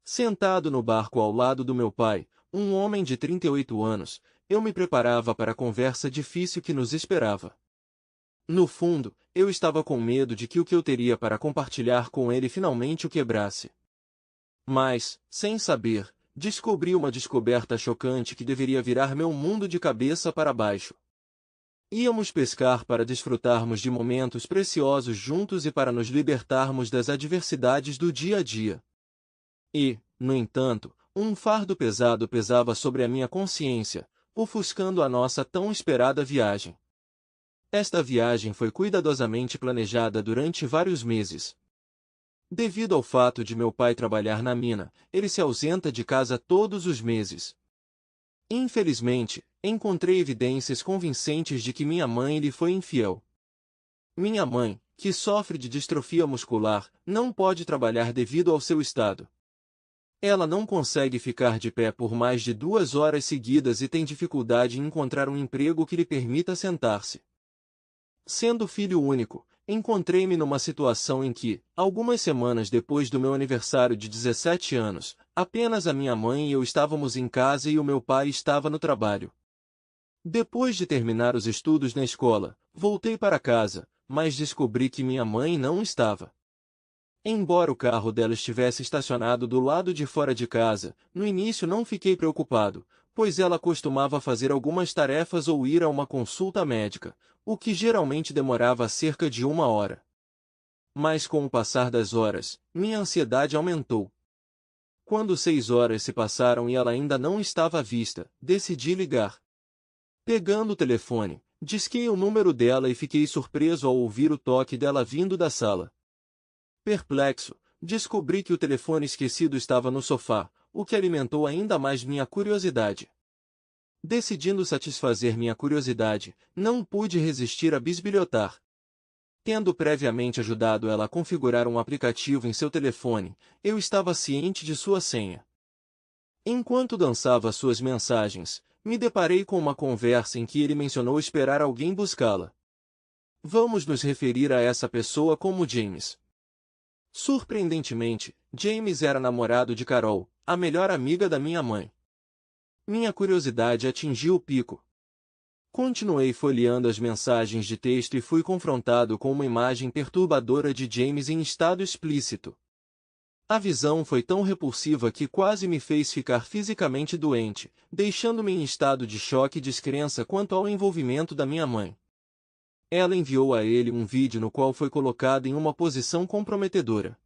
Sentado no barco ao lado do meu pai, um homem de 38 anos, eu me preparava para a conversa difícil que nos esperava. No fundo, eu estava com medo de que o que eu teria para compartilhar com ele finalmente o quebrasse. Mas, sem saber, descobri uma descoberta chocante que deveria virar meu mundo de cabeça para baixo. Íamos pescar para desfrutarmos de momentos preciosos juntos e para nos libertarmos das adversidades do dia a dia. E, no entanto, um fardo pesado pesava sobre a minha consciência, ofuscando a nossa tão esperada viagem. Esta viagem foi cuidadosamente planejada durante vários meses. Devido ao fato de meu pai trabalhar na mina, ele se ausenta de casa todos os meses. Infelizmente, encontrei evidências convincentes de que minha mãe lhe foi infiel. Minha mãe, que sofre de distrofia muscular, não pode trabalhar devido ao seu estado. Ela não consegue ficar de pé por mais de 2 horas seguidas e tem dificuldade em encontrar um emprego que lhe permita sentar-se. Sendo filho único, encontrei-me numa situação em que, algumas semanas depois do meu aniversário de 17 anos, apenas a minha mãe e eu estávamos em casa e o meu pai estava no trabalho. Depois de terminar os estudos na escola, voltei para casa, mas descobri que minha mãe não estava. Embora o carro dela estivesse estacionado do lado de fora de casa, no início não fiquei preocupado, pois ela costumava fazer algumas tarefas ou ir a uma consulta médica, o que geralmente demorava cerca de 1 hora. Mas com o passar das horas, minha ansiedade aumentou. Quando 6 horas se passaram e ela ainda não estava à vista, decidi ligar. Pegando o telefone, disquei o número dela e fiquei surpreso ao ouvir o toque dela vindo da sala. Perplexo, descobri que o telefone esquecido estava no sofá, o que alimentou ainda mais minha curiosidade. Decidindo satisfazer minha curiosidade, não pude resistir a bisbilhotar. Tendo previamente ajudado ela a configurar um aplicativo em seu telefone, eu estava ciente de sua senha. Enquanto dançava suas mensagens, me deparei com uma conversa em que ele mencionou esperar alguém buscá-la. Vamos nos referir a essa pessoa como James. Surpreendentemente, James era namorado de Carol, a melhor amiga da minha mãe. Minha curiosidade atingiu o pico. Continuei folheando as mensagens de texto e fui confrontado com uma imagem perturbadora de James em estado explícito. A visão foi tão repulsiva que quase me fez ficar fisicamente doente, deixando-me em estado de choque e descrença quanto ao envolvimento da minha mãe. Ela enviou a ele um vídeo no qual foi colocado em uma posição comprometedora.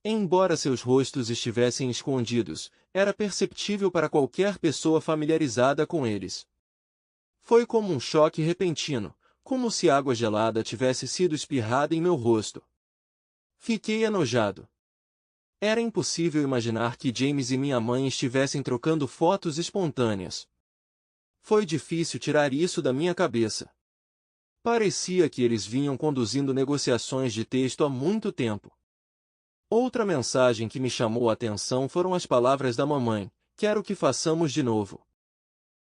Embora seus rostos estivessem escondidos, era perceptível para qualquer pessoa familiarizada com eles. Foi como um choque repentino, como se água gelada tivesse sido espirrada em meu rosto. Fiquei enojado. Era impossível imaginar que James e minha mãe estivessem trocando fotos espontâneas. Foi difícil tirar isso da minha cabeça. Parecia que eles vinham conduzindo negociações de texto há muito tempo. Outra mensagem que me chamou a atenção foram as palavras da mamãe: quero que façamos de novo.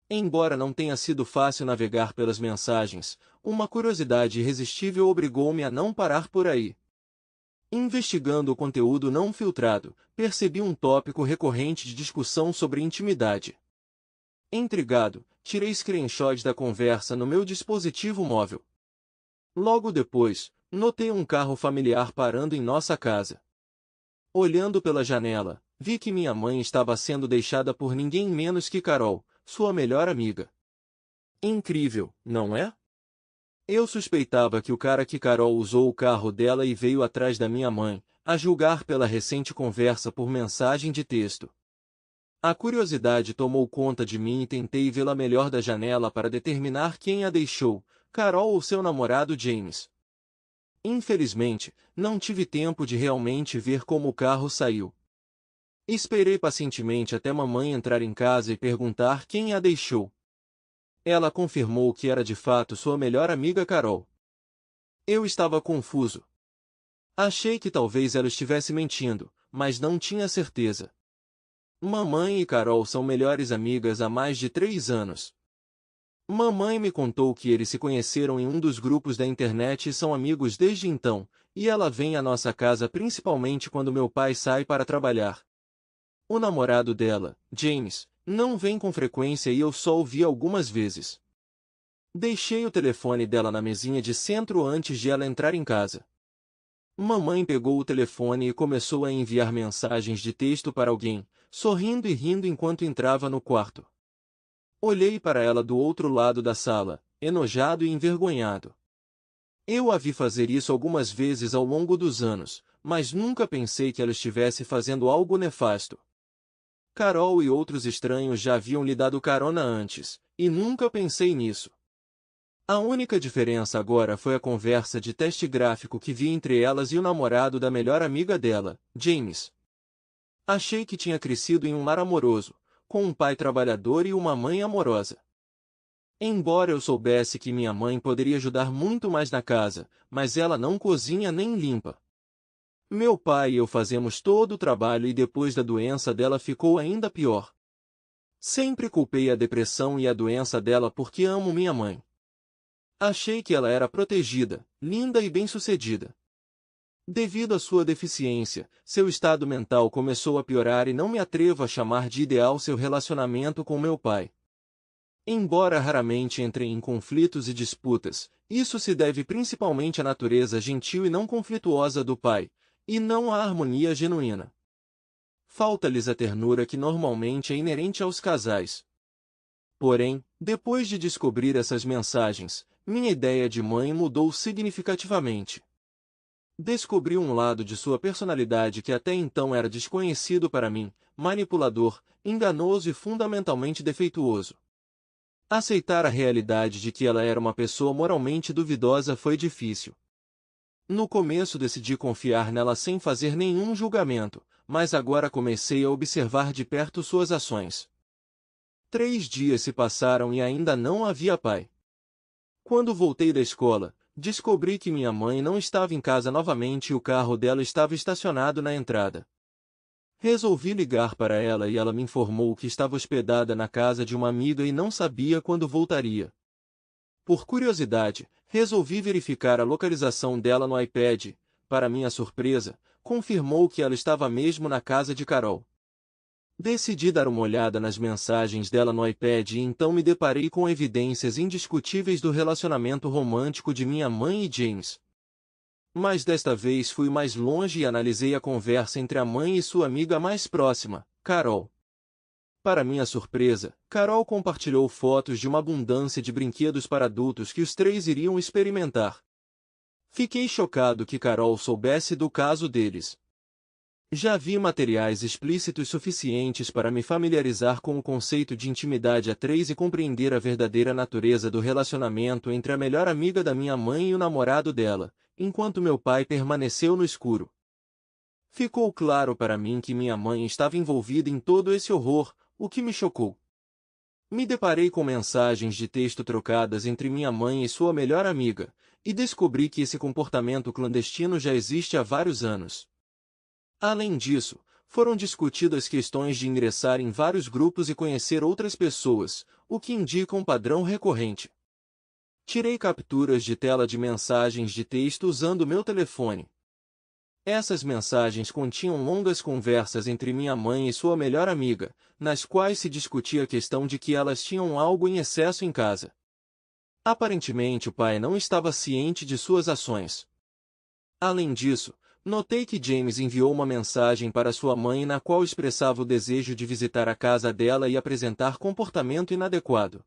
Embora não tenha sido fácil navegar pelas mensagens, uma curiosidade irresistível obrigou-me a não parar por aí. Investigando o conteúdo não filtrado, percebi um tópico recorrente de discussão sobre intimidade. Intrigado, tirei screenshots da conversa no meu dispositivo móvel. Logo depois, notei um carro familiar parando em nossa casa. Olhando pela janela, vi que minha mãe estava sendo deixada por ninguém menos que Carol, sua melhor amiga. Incrível, não é? Eu suspeitava que o cara que Carol usou o carro dela e veio atrás da minha mãe, a julgar pela recente conversa por mensagem de texto. A curiosidade tomou conta de mim e tentei vê-la melhor da janela para determinar quem a deixou, Carol ou seu namorado James. Infelizmente, não tive tempo de realmente ver como o carro saiu. Esperei pacientemente até mamãe entrar em casa e perguntar quem a deixou. Ela confirmou que era de fato sua melhor amiga Carol. Eu estava confuso. Achei que talvez ela estivesse mentindo, mas não tinha certeza. Mamãe e Carol são melhores amigas há mais de 3 anos. Mamãe me contou que eles se conheceram em um dos grupos da internet e são amigos desde então, e ela vem à nossa casa principalmente quando meu pai sai para trabalhar. O namorado dela, James, não vem com frequência e eu só o vi algumas vezes. Deixei o telefone dela na mesinha de centro antes de ela entrar em casa. Mamãe pegou o telefone e começou a enviar mensagens de texto para alguém, sorrindo e rindo enquanto entrava no quarto. Olhei para ela do outro lado da sala, enojado e envergonhado. Eu a vi fazer isso algumas vezes ao longo dos anos, mas nunca pensei que ela estivesse fazendo algo nefasto. Carol e outros estranhos já haviam lhe dado carona antes, e nunca pensei nisso. A única diferença agora foi a conversa de teste gráfico que vi entre elas e o namorado da melhor amiga dela, James. Achei que tinha crescido em um lar amoroso, com um pai trabalhador e uma mãe amorosa. Embora eu soubesse que minha mãe poderia ajudar muito mais na casa, mas ela não cozinha nem limpa. Meu pai e eu fazemos todo o trabalho e depois da doença dela ficou ainda pior. Sempre culpei a depressão e a doença dela porque amo minha mãe. Achei que ela era protegida, linda e bem-sucedida. Devido à sua deficiência, seu estado mental começou a piorar e não me atrevo a chamar de ideal seu relacionamento com meu pai. Embora raramente entre em conflitos e disputas, isso se deve principalmente à natureza gentil e não conflituosa do pai, e não à harmonia genuína. Falta-lhes a ternura que normalmente é inerente aos casais. Porém, depois de descobrir essas mensagens, minha ideia de mãe mudou significativamente. Descobri um lado de sua personalidade que até então era desconhecido para mim, manipulador, enganoso e fundamentalmente defeituoso. Aceitar a realidade de que ela era uma pessoa moralmente duvidosa foi difícil. No começo decidi confiar nela sem fazer nenhum julgamento, mas agora comecei a observar de perto suas ações. 3 dias se passaram e ainda não havia pai. Quando voltei da escola, descobri que minha mãe não estava em casa novamente e o carro dela estava estacionado na entrada. Resolvi ligar para ela e ela me informou que estava hospedada na casa de uma amiga e não sabia quando voltaria. Por curiosidade, resolvi verificar a localização dela no iPad. Para minha surpresa, confirmou que ela estava mesmo na casa de Carol. Decidi dar uma olhada nas mensagens dela no iPad e então me deparei com evidências indiscutíveis do relacionamento romântico de minha mãe e James. Mas desta vez fui mais longe e analisei a conversa entre a mãe e sua amiga mais próxima, Carol. Para minha surpresa, Carol compartilhou fotos de uma abundância de brinquedos para adultos que os três iriam experimentar. Fiquei chocado que Carol soubesse do caso deles. Já vi materiais explícitos suficientes para me familiarizar com o conceito de intimidade a três e compreender a verdadeira natureza do relacionamento entre a melhor amiga da minha mãe e o namorado dela, enquanto meu pai permaneceu no escuro. Ficou claro para mim que minha mãe estava envolvida em todo esse horror, o que me chocou. Me deparei com mensagens de texto trocadas entre minha mãe e sua melhor amiga, e descobri que esse comportamento clandestino já existe há vários anos. Além disso, foram discutidas questões de ingressar em vários grupos e conhecer outras pessoas, o que indica um padrão recorrente. Tirei capturas de tela de mensagens de texto usando meu telefone. Essas mensagens continham longas conversas entre minha mãe e sua melhor amiga, nas quais se discutia a questão de que elas tinham algo em excesso em casa. Aparentemente o pai não estava ciente de suas ações. Além disso, notei que James enviou uma mensagem para sua mãe na qual expressava o desejo de visitar a casa dela e apresentar comportamento inadequado.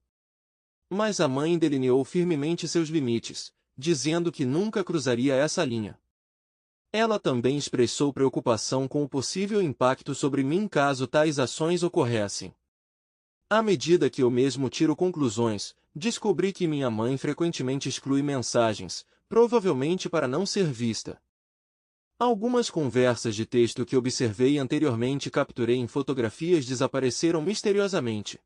Mas a mãe delineou firmemente seus limites, dizendo que nunca cruzaria essa linha. Ela também expressou preocupação com o possível impacto sobre mim caso tais ações ocorressem. À medida que eu mesmo tiro conclusões, descobri que minha mãe frequentemente exclui mensagens, provavelmente para não ser vista. Algumas conversas de texto que observei anteriormente e capturei em fotografias desapareceram misteriosamente.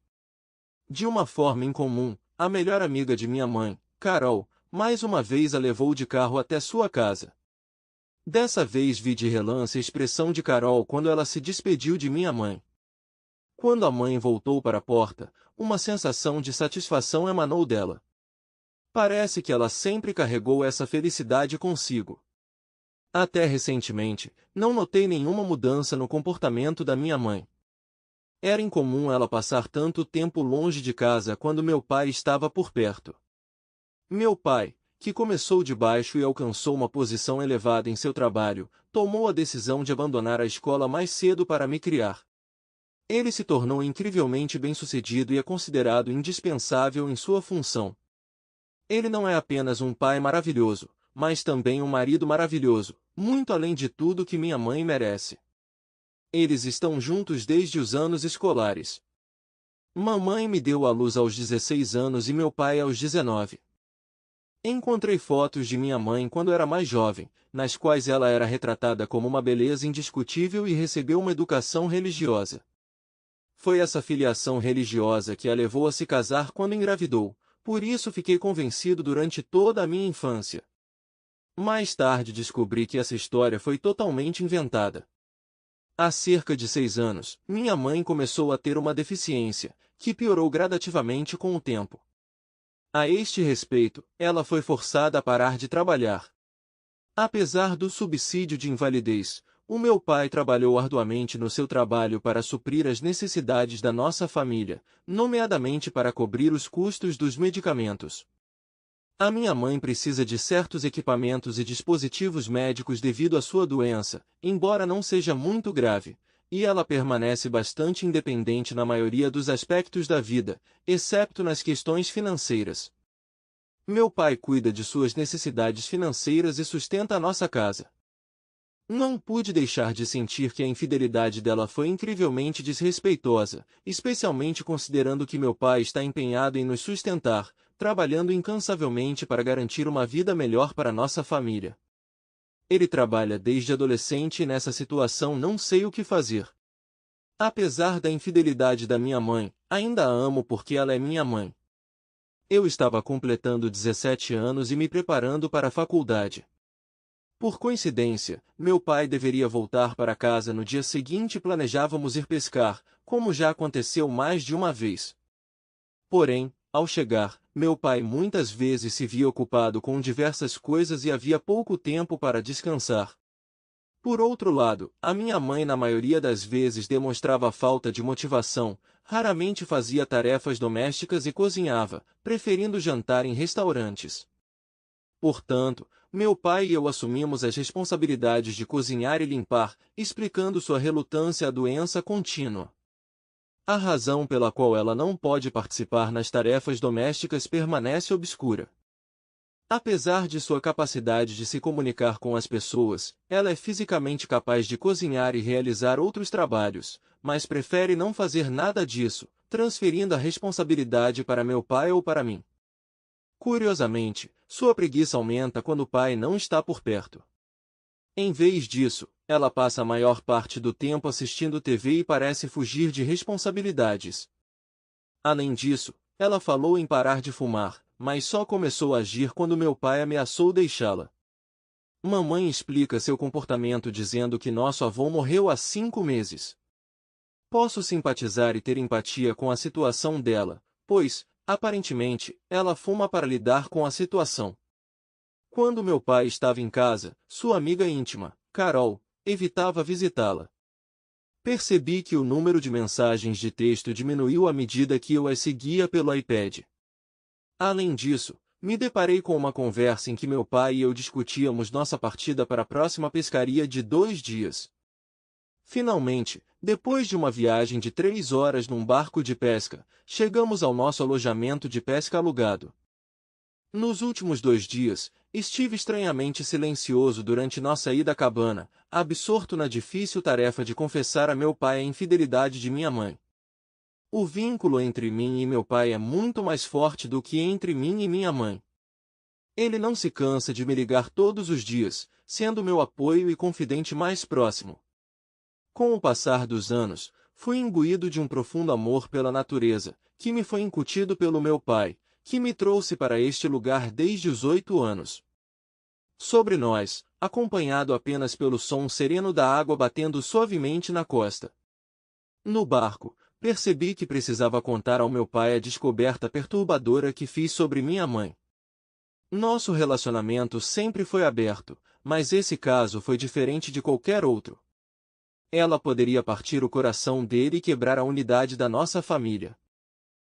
De uma forma incomum, a melhor amiga de minha mãe, Carol, mais uma vez a levou de carro até sua casa. Dessa vez vi de relance a expressão de Carol quando ela se despediu de minha mãe. Quando a mãe voltou para a porta, uma sensação de satisfação emanou dela. Parece que ela sempre carregou essa felicidade consigo. Até recentemente, não notei nenhuma mudança no comportamento da minha mãe. Era incomum ela passar tanto tempo longe de casa quando meu pai estava por perto. Meu pai, que começou de baixo e alcançou uma posição elevada em seu trabalho, tomou a decisão de abandonar a escola mais cedo para me criar. Ele se tornou incrivelmente bem-sucedido e é considerado indispensável em sua função. Ele não é apenas um pai maravilhoso, mas também um marido maravilhoso, muito além de tudo que minha mãe merece. Eles estão juntos desde os anos escolares. Mamãe me deu à luz aos 16 anos e meu pai aos 19. Encontrei fotos de minha mãe quando era mais jovem, nas quais ela era retratada como uma beleza indiscutível e recebeu uma educação religiosa. Foi essa filiação religiosa que a levou a se casar quando engravidou, por isso fiquei convencido durante toda a minha infância. Mais tarde descobri que essa história foi totalmente inventada. Há cerca de 6 anos, minha mãe começou a ter uma deficiência, que piorou gradativamente com o tempo. A este respeito, ela foi forçada a parar de trabalhar. Apesar do subsídio de invalidez, o meu pai trabalhou arduamente no seu trabalho para suprir as necessidades da nossa família, nomeadamente para cobrir os custos dos medicamentos. A minha mãe precisa de certos equipamentos e dispositivos médicos devido à sua doença, embora não seja muito grave, e ela permanece bastante independente na maioria dos aspectos da vida, exceto nas questões financeiras. Meu pai cuida de suas necessidades financeiras e sustenta a nossa casa. Não pude deixar de sentir que a infidelidade dela foi incrivelmente desrespeitosa, especialmente considerando que meu pai está empenhado em nos sustentar, trabalhando incansavelmente para garantir uma vida melhor para nossa família. Ele trabalha desde adolescente e nessa situação não sei o que fazer. Apesar da infidelidade da minha mãe, ainda a amo porque ela é minha mãe. Eu estava completando 17 anos e me preparando para a faculdade. Por coincidência, meu pai deveria voltar para casa no dia seguinte e planejávamos ir pescar, como já aconteceu mais de uma vez. Porém, ao chegar, meu pai muitas vezes se via ocupado com diversas coisas e havia pouco tempo para descansar. Por outro lado, a minha mãe na maioria das vezes demonstrava falta de motivação, raramente fazia tarefas domésticas e cozinhava, preferindo jantar em restaurantes. Portanto, meu pai e eu assumimos as responsabilidades de cozinhar e limpar, explicando sua relutância à doença contínua. A razão pela qual ela não pode participar nas tarefas domésticas permanece obscura. Apesar de sua capacidade de se comunicar com as pessoas, ela é fisicamente capaz de cozinhar e realizar outros trabalhos, mas prefere não fazer nada disso, transferindo a responsabilidade para meu pai ou para mim. Curiosamente, sua preguiça aumenta quando o pai não está por perto. Em vez disso, ela passa a maior parte do tempo assistindo TV e parece fugir de responsabilidades. Além disso, ela falou em parar de fumar, mas só começou a agir quando meu pai ameaçou deixá-la. Mamãe explica seu comportamento dizendo que nosso avô morreu há 5 meses. Posso simpatizar e ter empatia com a situação dela, pois, aparentemente, ela fuma para lidar com a situação. Quando meu pai estava em casa, sua amiga íntima, Carol, evitava visitá-la. Percebi que o número de mensagens de texto diminuiu à medida que eu as seguia pelo iPad. Além disso, me deparei com uma conversa em que meu pai e eu discutíamos nossa partida para a próxima pescaria de 2 dias. Finalmente, depois de uma viagem de 3 horas num barco de pesca, chegamos ao nosso alojamento de pesca alugado. Nos últimos 2 dias, estive estranhamente silencioso durante nossa ida à cabana, absorto na difícil tarefa de confessar a meu pai a infidelidade de minha mãe. O vínculo entre mim e meu pai é muito mais forte do que entre mim e minha mãe. Ele não se cansa de me ligar todos os dias, sendo meu apoio e confidente mais próximo. Com o passar dos anos, fui imbuído de um profundo amor pela natureza, que me foi incutido pelo meu pai, que me trouxe para este lugar desde os 8 anos. Sobre nós, acompanhado apenas pelo som sereno da água batendo suavemente na costa. No barco, percebi que precisava contar ao meu pai a descoberta perturbadora que fiz sobre minha mãe. Nosso relacionamento sempre foi aberto, mas esse caso foi diferente de qualquer outro. Ela poderia partir o coração dele e quebrar a unidade da nossa família.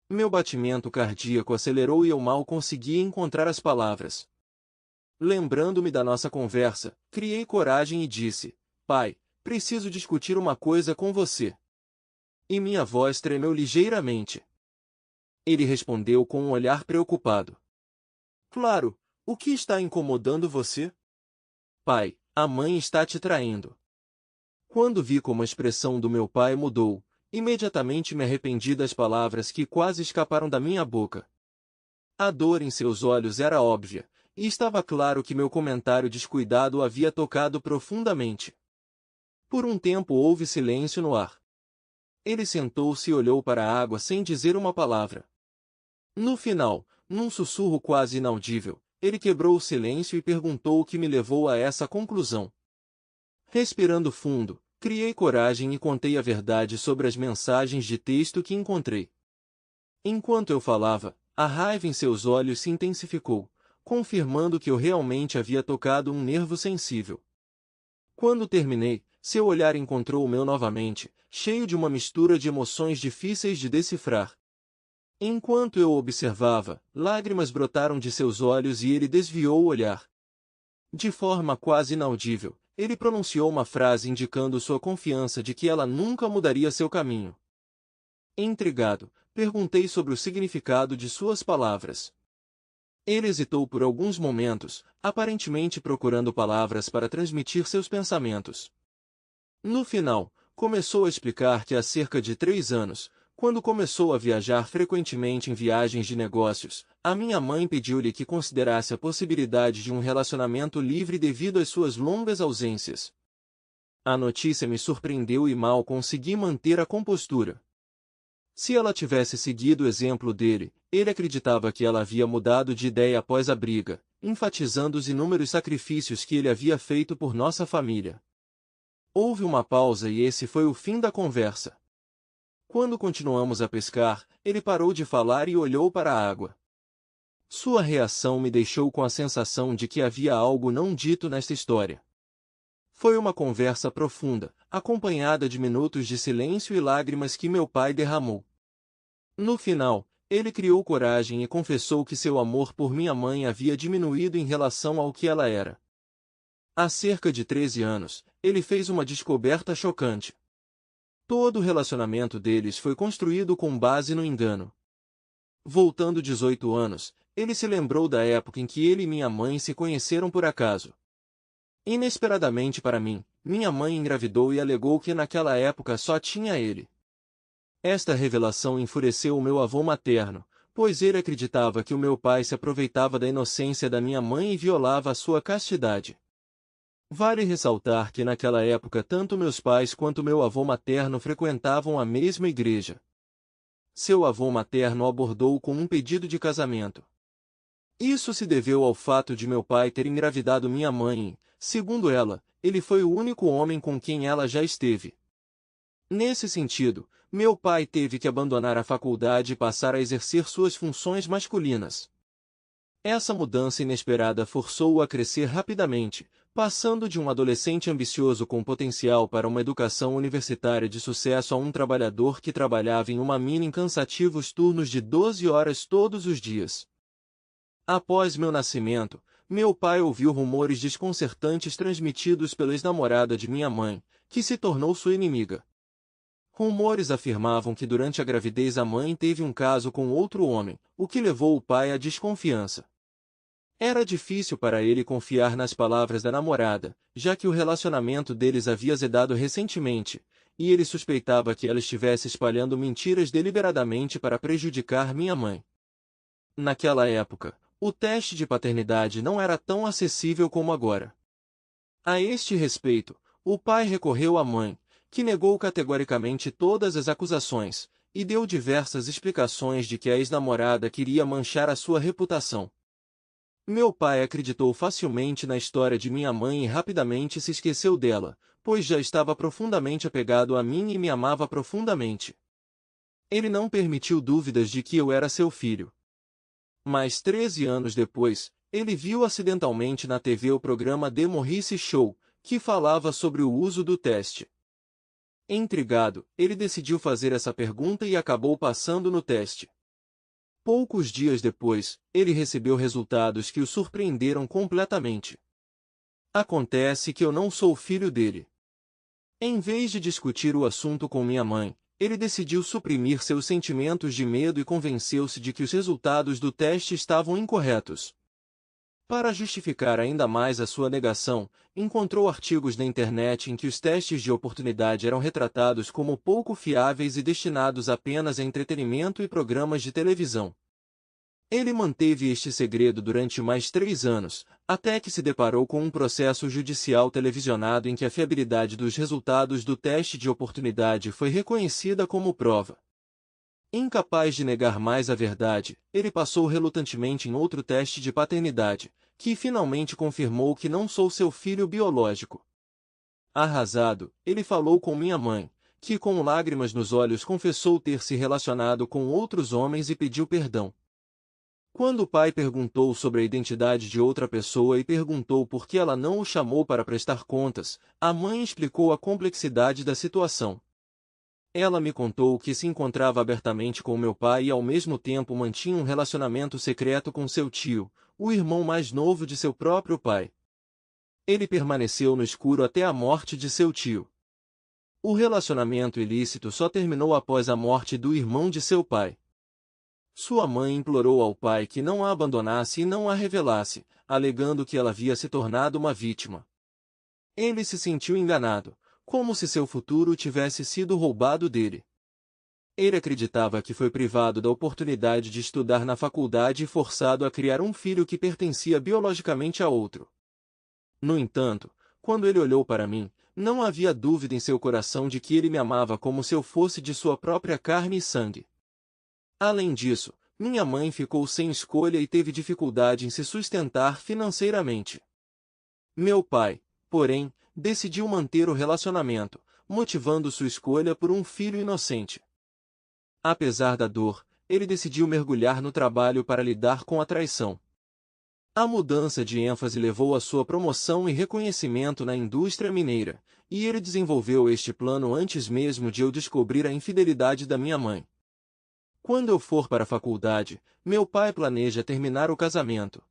Meu batimento cardíaco acelerou e eu mal conseguia encontrar as palavras. Lembrando-me da nossa conversa, criei coragem e disse: Pai, preciso discutir uma coisa com você. E minha voz tremeu ligeiramente. Ele respondeu com um olhar preocupado. Claro, o que está incomodando você? Pai, a mãe está te traindo. Quando vi como a expressão do meu pai mudou, imediatamente me arrependi das palavras que quase escaparam da minha boca. A dor em seus olhos era óbvia, e estava claro que meu comentário descuidado o havia tocado profundamente. Por um tempo houve silêncio no ar. Ele sentou-se e olhou para a água sem dizer uma palavra. No final, num sussurro quase inaudível, ele quebrou o silêncio e perguntou o que me levou a essa conclusão. Respirando fundo, criei coragem e contei a verdade sobre as mensagens de texto que encontrei. Enquanto eu falava, a raiva em seus olhos se intensificou, confirmando que eu realmente havia tocado um nervo sensível. Quando terminei, seu olhar encontrou o meu novamente, cheio de uma mistura de emoções difíceis de decifrar. Enquanto eu o observava, lágrimas brotaram de seus olhos e ele desviou o olhar. De forma quase inaudível, ele pronunciou uma frase indicando sua confiança de que ela nunca mudaria seu caminho. Intrigado, perguntei sobre o significado de suas palavras. Ele hesitou por alguns momentos, aparentemente procurando palavras para transmitir seus pensamentos. No final, começou a explicar que há cerca de 3 anos, quando começou a viajar frequentemente em viagens de negócios, a minha mãe pediu-lhe que considerasse a possibilidade de um relacionamento livre devido às suas longas ausências. A notícia me surpreendeu e mal consegui manter a compostura. Se ela tivesse seguido o exemplo dele, ele acreditava que ela havia mudado de ideia após a briga, enfatizando os inúmeros sacrifícios que ele havia feito por nossa família. Houve uma pausa e esse foi o fim da conversa. Quando continuamos a pescar, ele parou de falar e olhou para a água. Sua reação me deixou com a sensação de que havia algo não dito nesta história. Foi uma conversa profunda, acompanhada de minutos de silêncio e lágrimas que meu pai derramou. No final, ele criou coragem e confessou que seu amor por minha mãe havia diminuído em relação ao que ela era. Há cerca de 13 anos, ele fez uma descoberta chocante. Todo o relacionamento deles foi construído com base no engano. Voltando 18 anos, ele se lembrou da época em que ele e minha mãe se conheceram por acaso. Inesperadamente para mim, minha mãe engravidou e alegou que naquela época só tinha ele. Esta revelação enfureceu o meu avô materno, pois ele acreditava que o meu pai se aproveitava da inocência da minha mãe e violava a sua castidade. Vale ressaltar que naquela época tanto meus pais quanto meu avô materno frequentavam a mesma igreja. Seu avô materno abordou-o com um pedido de casamento. Isso se deveu ao fato de meu pai ter engravidado minha mãe e, segundo ela, ele foi o único homem com quem ela já esteve. Nesse sentido, meu pai teve que abandonar a faculdade e passar a exercer suas funções masculinas. Essa mudança inesperada forçou-o a crescer rapidamente, passando de um adolescente ambicioso com potencial para uma educação universitária de sucesso a um trabalhador que trabalhava em uma mina em cansativos turnos de 12 horas todos os dias. Após meu nascimento, meu pai ouviu rumores desconcertantes transmitidos pela ex-namorada de minha mãe, que se tornou sua inimiga. Rumores afirmavam que durante a gravidez a mãe teve um caso com outro homem, o que levou o pai à desconfiança. Era difícil para ele confiar nas palavras da namorada, já que o relacionamento deles havia azedado recentemente, e ele suspeitava que ela estivesse espalhando mentiras deliberadamente para prejudicar minha mãe. Naquela época, o teste de paternidade não era tão acessível como agora. A este respeito, o pai recorreu à mãe, que negou categoricamente todas as acusações, e deu diversas explicações de que a ex-namorada queria manchar a sua reputação. Meu pai acreditou facilmente na história de minha mãe e rapidamente se esqueceu dela, pois já estava profundamente apegado a mim e me amava profundamente. Ele não permitiu dúvidas de que eu era seu filho. Mas 13 anos depois, ele viu acidentalmente na TV o programa The Morrissey Show, que falava sobre o uso do teste. Intrigado, ele decidiu fazer essa pergunta e acabou passando no teste. Poucos dias depois, ele recebeu resultados que o surpreenderam completamente. Acontece que eu não sou filho dele. Em vez de discutir o assunto com minha mãe, ele decidiu suprimir seus sentimentos de medo e convenceu-se de que os resultados do teste estavam incorretos. Para justificar ainda mais a sua negação, encontrou artigos na internet em que os testes de oportunidade eram retratados como pouco fiáveis e destinados apenas a entretenimento e programas de televisão. Ele manteve este segredo durante mais 3 anos, até que se deparou com um processo judicial televisionado em que a fiabilidade dos resultados do teste de oportunidade foi reconhecida como prova. Incapaz de negar mais a verdade, ele passou relutantemente em outro teste de paternidade, que finalmente confirmou que não sou seu filho biológico. Arrasado, ele falou com minha mãe, que com lágrimas nos olhos confessou ter se relacionado com outros homens e pediu perdão. Quando o pai perguntou sobre a identidade de outra pessoa e perguntou por que ela não o chamou para prestar contas, a mãe explicou a complexidade da situação. Ela me contou que se encontrava abertamente com meu pai e ao mesmo tempo mantinha um relacionamento secreto com seu tio, o irmão mais novo de seu próprio pai. Ele permaneceu no escuro até a morte de seu tio. O relacionamento ilícito só terminou após a morte do irmão de seu pai. Sua mãe implorou ao pai que não a abandonasse e não a revelasse, alegando que ela havia se tornado uma vítima. Ele se sentiu enganado, como se seu futuro tivesse sido roubado dele. Ele acreditava que foi privado da oportunidade de estudar na faculdade e forçado a criar um filho que pertencia biologicamente a outro. No entanto, quando ele olhou para mim, não havia dúvida em seu coração de que ele me amava como se eu fosse de sua própria carne e sangue. Além disso, minha mãe ficou sem escolha e teve dificuldade em se sustentar financeiramente. Meu pai, porém, decidiu manter o relacionamento, motivando sua escolha por um filho inocente. Apesar da dor, ele decidiu mergulhar no trabalho para lidar com a traição. A mudança de ênfase levou à sua promoção e reconhecimento na indústria mineira, e ele desenvolveu este plano antes mesmo de eu descobrir a infidelidade da minha mãe. Quando eu for para a faculdade, meu pai planeja terminar o casamento.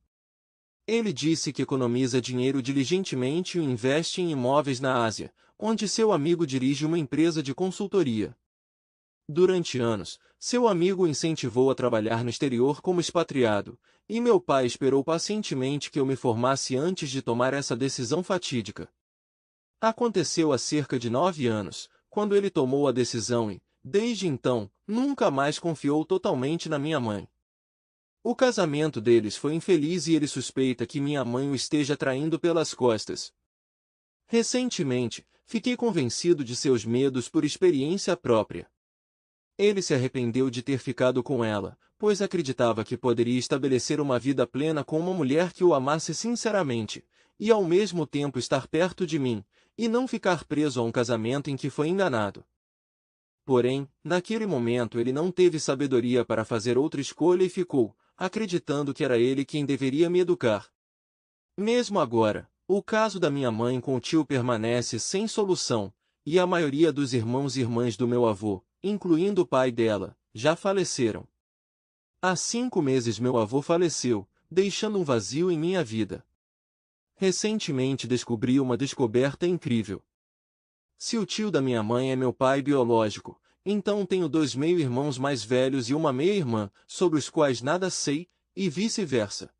Ele disse que economiza dinheiro diligentemente e o investe em imóveis na Ásia, onde seu amigo dirige uma empresa de consultoria. Durante anos, seu amigo o incentivou a trabalhar no exterior como expatriado, e meu pai esperou pacientemente que eu me formasse antes de tomar essa decisão fatídica. Aconteceu há cerca de 9 anos, quando ele tomou a decisão e, desde então, nunca mais confiou totalmente na minha mãe. O casamento deles foi infeliz e ele suspeita que minha mãe o esteja traindo pelas costas. Recentemente, fiquei convencido de seus medos por experiência própria. Ele se arrependeu de ter ficado com ela, pois acreditava que poderia estabelecer uma vida plena com uma mulher que o amasse sinceramente, e ao mesmo tempo estar perto de mim, e não ficar preso a um casamento em que foi enganado. Porém, naquele momento ele não teve sabedoria para fazer outra escolha e ficou, acreditando que era ele quem deveria me educar. Mesmo agora, o caso da minha mãe com o tio permanece sem solução, e a maioria dos irmãos e irmãs do meu avô, incluindo o pai dela, já faleceram. Há 5 meses meu avô faleceu, deixando um vazio em minha vida. Recentemente descobri uma descoberta incrível. Se o tio da minha mãe é meu pai biológico, então tenho 2 meio-irmãos mais velhos e uma meia-irmã, sobre os quais nada sei, e vice-versa.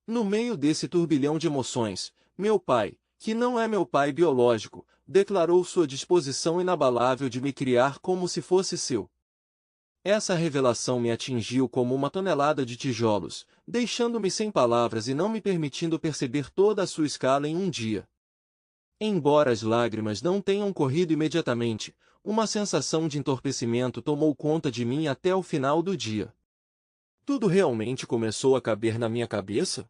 No meio desse turbilhão de emoções, meu pai, que não é meu pai biológico, declarou sua disposição inabalável de me criar como se fosse seu. Essa revelação me atingiu como uma tonelada de tijolos, deixando-me sem palavras e não me permitindo perceber toda a sua escala em um dia. Embora as lágrimas não tenham corrido imediatamente, uma sensação de entorpecimento tomou conta de mim até o final do dia. Tudo realmente começou a caber na minha cabeça?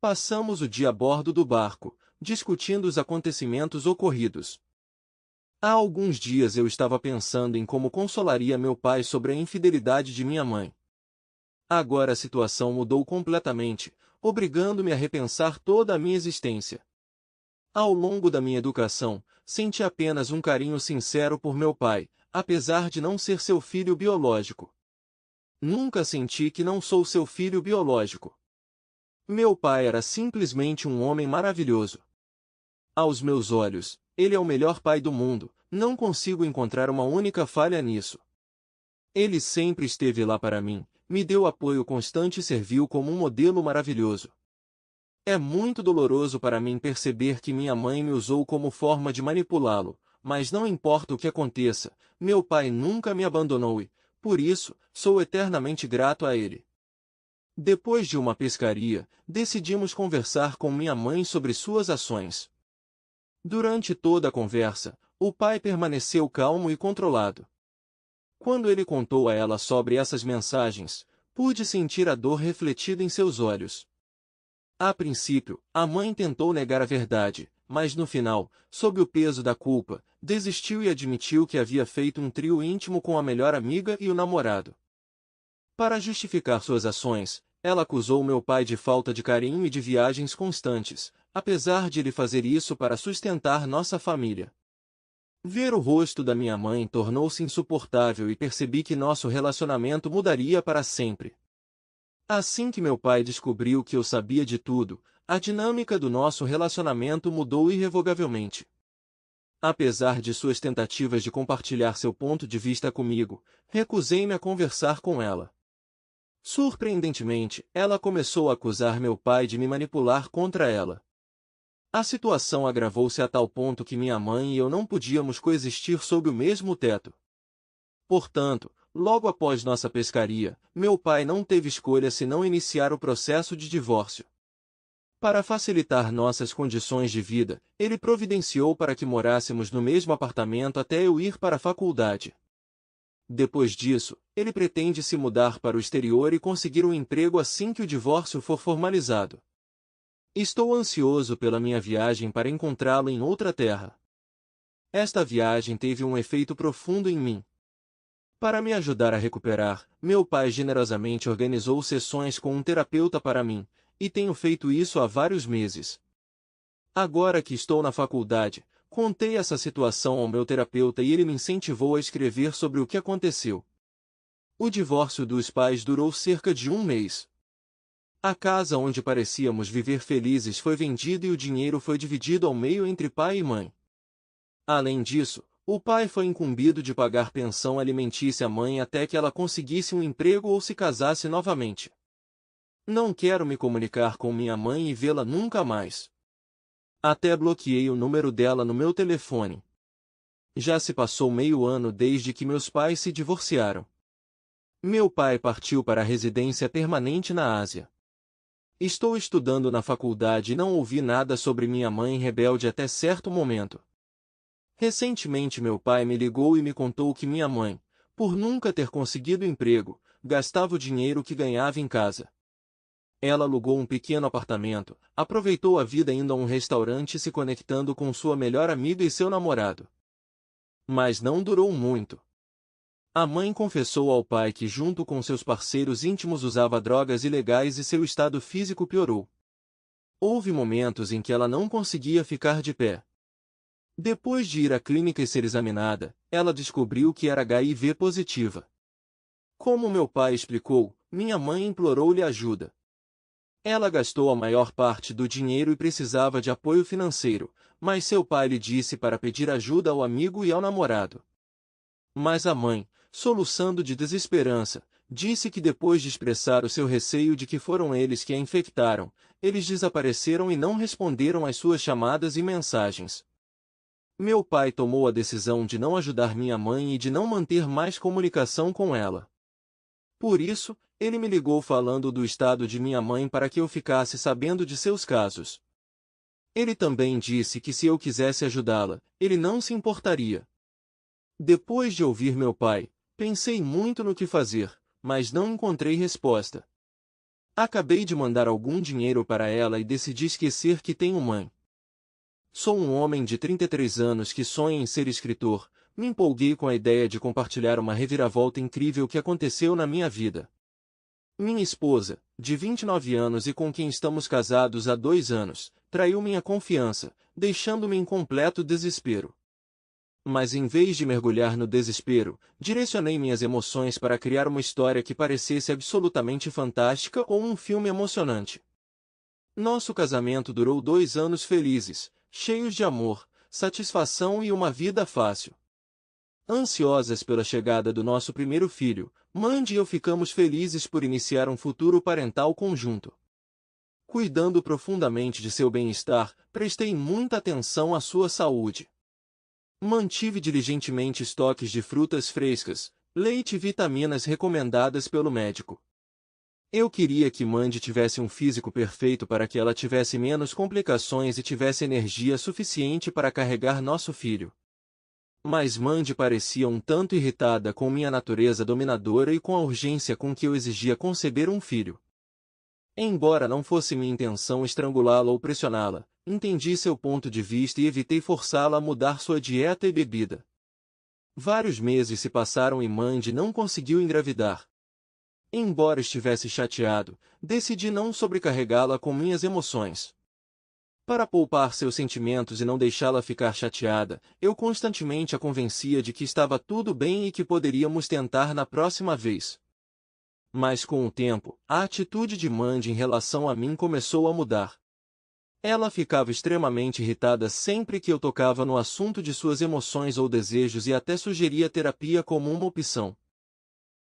Passamos o dia a bordo do barco, discutindo os acontecimentos ocorridos. Há alguns dias eu estava pensando em como consolaria meu pai sobre a infidelidade de minha mãe. Agora a situação mudou completamente, obrigando-me a repensar toda a minha existência. Ao longo da minha educação, senti apenas um carinho sincero por meu pai, apesar de não ser seu filho biológico. Nunca senti que não sou seu filho biológico. Meu pai era simplesmente um homem maravilhoso. Aos meus olhos, ele é o melhor pai do mundo, não consigo encontrar uma única falha nisso. Ele sempre esteve lá para mim, me deu apoio constante e serviu como um modelo maravilhoso. É muito doloroso para mim perceber que minha mãe me usou como forma de manipulá-lo, mas não importa o que aconteça, meu pai nunca me abandonou e, por isso, sou eternamente grato a ele. Depois de uma pescaria, decidimos conversar com minha mãe sobre suas ações. Durante toda a conversa, o pai permaneceu calmo e controlado. Quando ele contou a ela sobre essas mensagens, pude sentir a dor refletida em seus olhos. A princípio, a mãe tentou negar a verdade, mas no final, sob o peso da culpa, desistiu e admitiu que havia feito um trio íntimo com a melhor amiga e o namorado. Para justificar suas ações, ela acusou meu pai de falta de carinho e de viagens constantes, apesar de ele fazer isso para sustentar nossa família. Ver o rosto da minha mãe tornou-se insuportável e percebi que nosso relacionamento mudaria para sempre. Assim que meu pai descobriu que eu sabia de tudo, a dinâmica do nosso relacionamento mudou irrevogavelmente. Apesar de suas tentativas de compartilhar seu ponto de vista comigo, recusei-me a conversar com ela. Surpreendentemente, ela começou a acusar meu pai de me manipular contra ela. A situação agravou-se a tal ponto que minha mãe e eu não podíamos coexistir sob o mesmo teto. Portanto, logo após nossa pescaria, meu pai não teve escolha senão iniciar o processo de divórcio. Para facilitar nossas condições de vida, ele providenciou para que morássemos no mesmo apartamento até eu ir para a faculdade. Depois disso, ele pretende se mudar para o exterior e conseguir um emprego assim que o divórcio for formalizado. Estou ansioso pela minha viagem para encontrá-lo em outra terra. Esta viagem teve um efeito profundo em mim. Para me ajudar a recuperar, meu pai generosamente organizou sessões com um terapeuta para mim, e tenho feito isso há vários meses. Agora que estou na faculdade, contei essa situação ao meu terapeuta e ele me incentivou a escrever sobre o que aconteceu. O divórcio dos pais durou cerca de um mês. A casa onde parecíamos viver felizes foi vendida e o dinheiro foi dividido ao meio entre pai e mãe. Além disso, o pai foi incumbido de pagar pensão alimentícia à mãe até que ela conseguisse um emprego ou se casasse novamente. Não quero me comunicar com minha mãe e vê-la nunca mais. Até bloqueei o número dela no meu telefone. Já se passou meio ano desde que meus pais se divorciaram. Meu pai partiu para a residência permanente na Ásia. Estou estudando na faculdade e não ouvi nada sobre minha mãe rebelde até certo momento. Recentemente meu pai me ligou e me contou que minha mãe, por nunca ter conseguido emprego, gastava o dinheiro que ganhava em casa. Ela alugou um pequeno apartamento, aproveitou a vida indo a um restaurante e se conectando com sua melhor amiga e seu namorado. Mas não durou muito. A mãe confessou ao pai que junto com seus parceiros íntimos usava drogas ilegais e seu estado físico piorou. Houve momentos em que ela não conseguia ficar de pé. Depois de ir à clínica e ser examinada, ela descobriu que era HIV positiva. Como meu pai explicou, minha mãe implorou-lhe ajuda. Ela gastou a maior parte do dinheiro e precisava de apoio financeiro, mas seu pai lhe disse para pedir ajuda ao amigo e ao namorado. Mas a mãe, soluçando de desesperança, disse que depois de expressar o seu receio de que foram eles que a infectaram, eles desapareceram e não responderam às suas chamadas e mensagens. Meu pai tomou a decisão de não ajudar minha mãe e de não manter mais comunicação com ela. Por isso, ele me ligou falando do estado de minha mãe para que eu ficasse sabendo de seus casos. Ele também disse que se eu quisesse ajudá-la, ele não se importaria. Depois de ouvir meu pai, pensei muito no que fazer, mas não encontrei resposta. Acabei de mandar algum dinheiro para ela e decidi esquecer que tenho mãe. Sou um homem de 33 anos que sonha em ser escritor. Me empolguei com a ideia de compartilhar uma reviravolta incrível que aconteceu na minha vida. Minha esposa, de 29 anos e com quem estamos casados há 2 anos, traiu minha confiança, deixando-me em completo desespero. Mas em vez de mergulhar no desespero, direcionei minhas emoções para criar uma história que parecesse absolutamente fantástica ou um filme emocionante. Nosso casamento durou 2 anos felizes, cheios de amor, satisfação e uma vida fácil. Ansiosas pela chegada do nosso primeiro filho, Mandy e eu ficamos felizes por iniciar um futuro parental conjunto. Cuidando profundamente de seu bem-estar, prestei muita atenção à sua saúde. Mantive diligentemente estoques de frutas frescas, leite e vitaminas recomendadas pelo médico. Eu queria que Mandy tivesse um físico perfeito para que ela tivesse menos complicações e tivesse energia suficiente para carregar nosso filho. Mas Mandy parecia um tanto irritada com minha natureza dominadora e com a urgência com que eu exigia conceber um filho. Embora não fosse minha intenção estrangulá-la ou pressioná-la, entendi seu ponto de vista e evitei forçá-la a mudar sua dieta e bebida. Vários meses se passaram e Mandy não conseguiu engravidar. Embora estivesse chateado, decidi não sobrecarregá-la com minhas emoções. Para poupar seus sentimentos e não deixá-la ficar chateada, eu constantemente a convencia de que estava tudo bem e que poderíamos tentar na próxima vez. Mas com o tempo, a atitude de Mandy em relação a mim começou a mudar. Ela ficava extremamente irritada sempre que eu tocava no assunto de suas emoções ou desejos e até sugeria terapia como uma opção.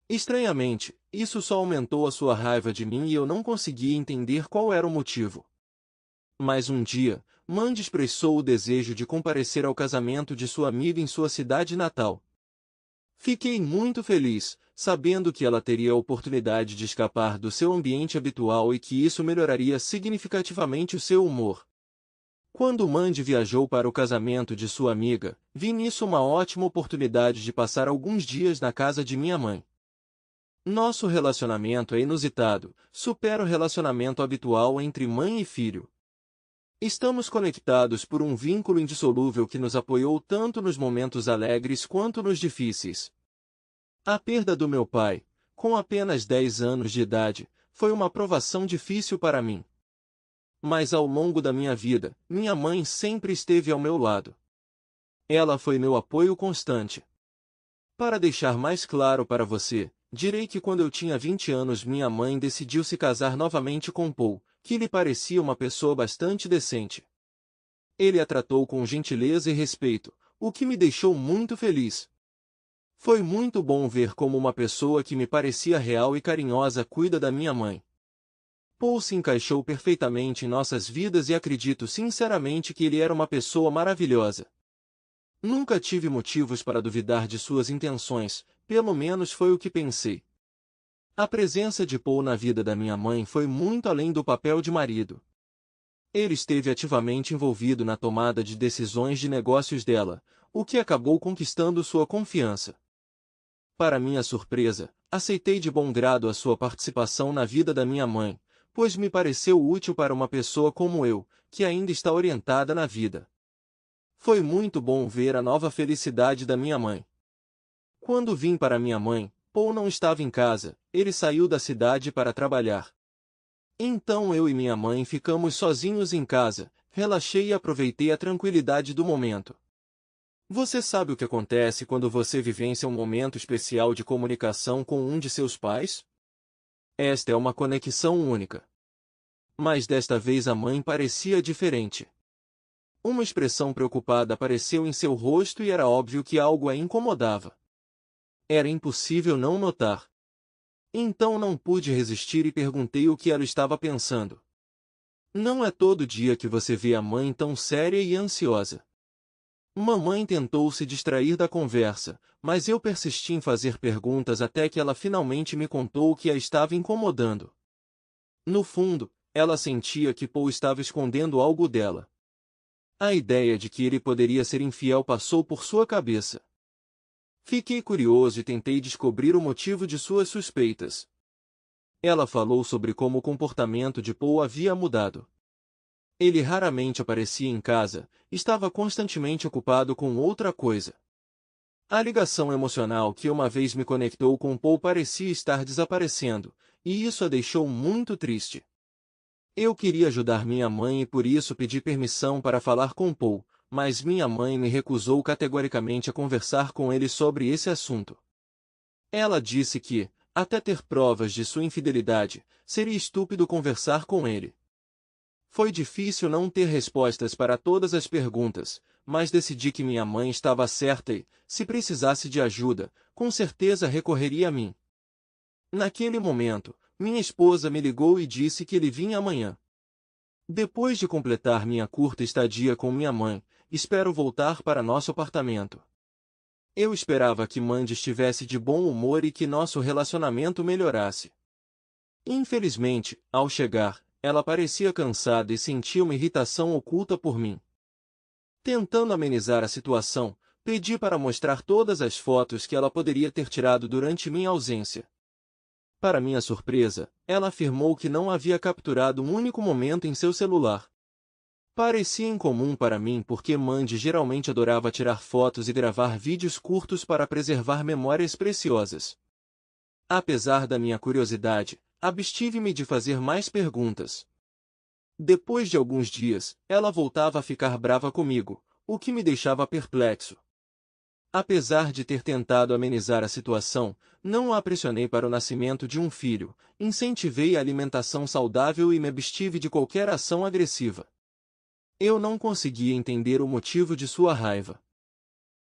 Estranhamente, isso só aumentou a sua raiva de mim e eu não conseguia entender qual era o motivo. Mas um dia, Mandy expressou o desejo de comparecer ao casamento de sua amiga em sua cidade natal. Fiquei muito feliz, sabendo que ela teria a oportunidade de escapar do seu ambiente habitual e que isso melhoraria significativamente o seu humor. Quando Mandy viajou para o casamento de sua amiga, vi nisso uma ótima oportunidade de passar alguns dias na casa de minha mãe. Nosso relacionamento é inusitado, supera o relacionamento habitual entre mãe e filho. Estamos conectados por um vínculo indissolúvel que nos apoiou tanto nos momentos alegres quanto nos difíceis. A perda do meu pai, com apenas 10 anos de idade, foi uma provação difícil para mim. Mas ao longo da minha vida, minha mãe sempre esteve ao meu lado. Ela foi meu apoio constante. Para deixar mais claro para você, direi que quando eu tinha 20 anos minha mãe decidiu se casar novamente com Paul, que lhe parecia uma pessoa bastante decente. Ele a tratou com gentileza e respeito, o que me deixou muito feliz. Foi muito bom ver como uma pessoa que me parecia real e carinhosa cuida da minha mãe. Paul se encaixou perfeitamente em nossas vidas e acredito sinceramente que ele era uma pessoa maravilhosa. Nunca tive motivos para duvidar de suas intenções, pelo menos foi o que pensei. A presença de Paul na vida da minha mãe foi muito além do papel de marido. Ele esteve ativamente envolvido na tomada de decisões de negócios dela, o que acabou conquistando sua confiança. Para minha surpresa, aceitei de bom grado a sua participação na vida da minha mãe, pois me pareceu útil para uma pessoa como eu, que ainda está orientada na vida. Foi muito bom ver a nova felicidade da minha mãe. Quando vim para minha mãe, Paul não estava em casa, ele saiu da cidade para trabalhar. Então eu e minha mãe ficamos sozinhos em casa, relaxei e aproveitei a tranquilidade do momento. Você sabe o que acontece quando você vivencia um momento especial de comunicação com um de seus pais? Esta é uma conexão única. Mas desta vez a mãe parecia diferente. Uma expressão preocupada apareceu em seu rosto e era óbvio que algo a incomodava. Era impossível não notar. Então não pude resistir e perguntei o que ela estava pensando. Não é todo dia que você vê a mãe tão séria e ansiosa. Mamãe tentou se distrair da conversa, mas eu persisti em fazer perguntas até que ela finalmente me contou o que a estava incomodando. No fundo, ela sentia que Paul estava escondendo algo dela. A ideia de que ele poderia ser infiel passou por sua cabeça. Fiquei curioso e tentei descobrir o motivo de suas suspeitas. Ela falou sobre como o comportamento de Paul havia mudado. Ele raramente aparecia em casa, estava constantemente ocupado com outra coisa. A ligação emocional que uma vez me conectou com Paul parecia estar desaparecendo, e isso a deixou muito triste. Eu queria ajudar minha mãe e por isso pedi permissão para falar com Paul, mas minha mãe me recusou categoricamente a conversar com ele sobre esse assunto. Ela disse que, até ter provas de sua infidelidade, seria estúpido conversar com ele. Foi difícil não ter respostas para todas as perguntas, mas decidi que minha mãe estava certa e, se precisasse de ajuda, com certeza recorreria a mim. Naquele momento, minha esposa me ligou e disse que ele vinha amanhã. Depois de completar minha curta estadia com minha mãe, espero voltar para nosso apartamento. Eu esperava que Mandy estivesse de bom humor e que nosso relacionamento melhorasse. Infelizmente, ao chegar, ela parecia cansada e sentia uma irritação oculta por mim. Tentando amenizar a situação, pedi para mostrar todas as fotos que ela poderia ter tirado durante minha ausência. Para minha surpresa, ela afirmou que não havia capturado um único momento em seu celular. Parecia incomum para mim porque Mandy geralmente adorava tirar fotos e gravar vídeos curtos para preservar memórias preciosas. Apesar da minha curiosidade, abstive-me de fazer mais perguntas. Depois de alguns dias, ela voltava a ficar brava comigo, o que me deixava perplexo. Apesar de ter tentado amenizar a situação, não a pressionei para o nascimento de um filho, incentivei a alimentação saudável e me abstive de qualquer ação agressiva. Eu não conseguia entender o motivo de sua raiva.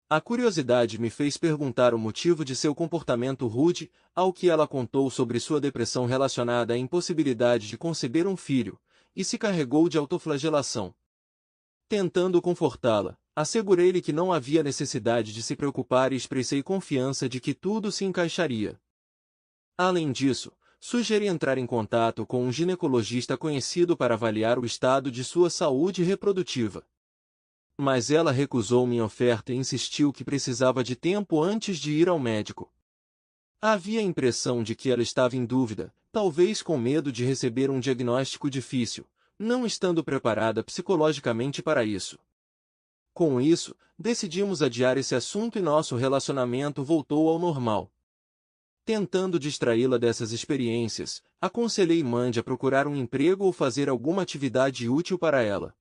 A curiosidade me fez perguntar o motivo de seu comportamento rude, ao que ela contou sobre sua depressão relacionada à impossibilidade de conceber um filho, e se carregou de autoflagelação. Tentando confortá-la, assegurei-lhe que não havia necessidade de se preocupar e expressei confiança de que tudo se encaixaria. Além disso, sugeri entrar em contato com um ginecologista conhecido para avaliar o estado de sua saúde reprodutiva. Mas ela recusou minha oferta e insistiu que precisava de tempo antes de ir ao médico. Havia a impressão de que ela estava em dúvida, talvez com medo de receber um diagnóstico difícil, não estando preparada psicologicamente para isso. Com isso, decidimos adiar esse assunto e nosso relacionamento voltou ao normal. Tentando distraí-la dessas experiências, aconselhei Mandy a procurar um emprego ou fazer alguma atividade útil para ela.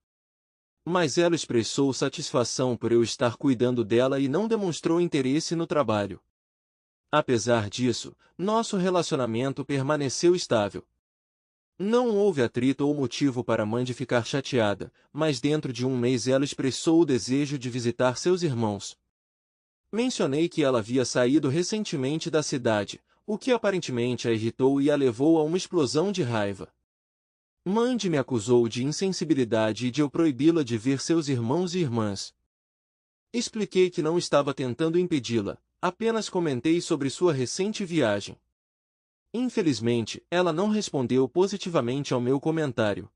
Mas ela expressou satisfação por eu estar cuidando dela e não demonstrou interesse no trabalho. Apesar disso, nosso relacionamento permaneceu estável. Não houve atrito ou motivo para Mandy ficar chateada, mas dentro de um mês ela expressou o desejo de visitar seus irmãos. Mencionei que ela havia saído recentemente da cidade, o que aparentemente a irritou e a levou a uma explosão de raiva. Mandy me acusou de insensibilidade e de eu proibi-la de ver seus irmãos e irmãs. Expliquei que não estava tentando impedi-la, apenas comentei sobre sua recente viagem. Infelizmente, ela não respondeu positivamente ao meu comentário.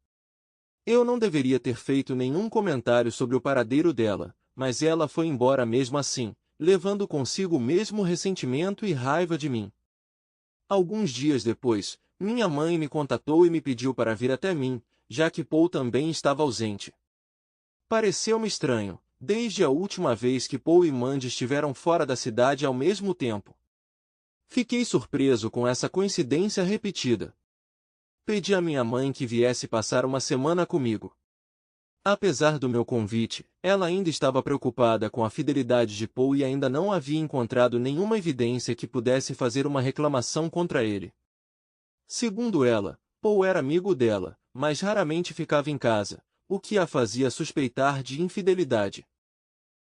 Eu não deveria ter feito nenhum comentário sobre o paradeiro dela, mas ela foi embora mesmo assim, levando consigo o mesmo ressentimento e raiva de mim. Alguns dias depois, minha mãe me contatou e me pediu para vir até mim, já que Paul também estava ausente. Pareceu-me estranho, desde a última vez que Paul e Mandy estiveram fora da cidade ao mesmo tempo. Fiquei surpreso com essa coincidência repetida. Pedi à minha mãe que viesse passar uma semana comigo. Apesar do meu convite, ela ainda estava preocupada com a fidelidade de Paul e ainda não havia encontrado nenhuma evidência que pudesse fazer uma reclamação contra ele. Segundo ela, Paul era amigo dela, mas raramente ficava em casa, o que a fazia suspeitar de infidelidade.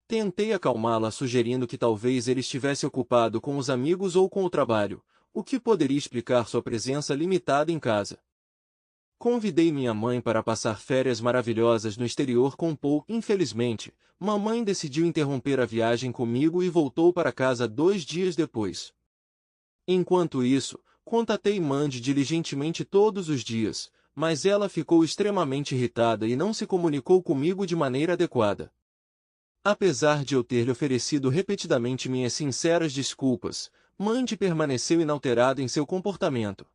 Tentei acalmá-la sugerindo que talvez ele estivesse ocupado com os amigos ou com o trabalho, o que poderia explicar sua presença limitada em casa. Convidei minha mãe para passar férias maravilhosas no exterior com Paul. Infelizmente, mamãe decidiu interromper a viagem comigo e voltou para casa 2 dias depois. Enquanto isso, contatei Mandy diligentemente todos os dias, mas ela ficou extremamente irritada e não se comunicou comigo de maneira adequada. Apesar de eu ter lhe oferecido repetidamente minhas sinceras desculpas, Mandy permaneceu inalterada em seu comportamento.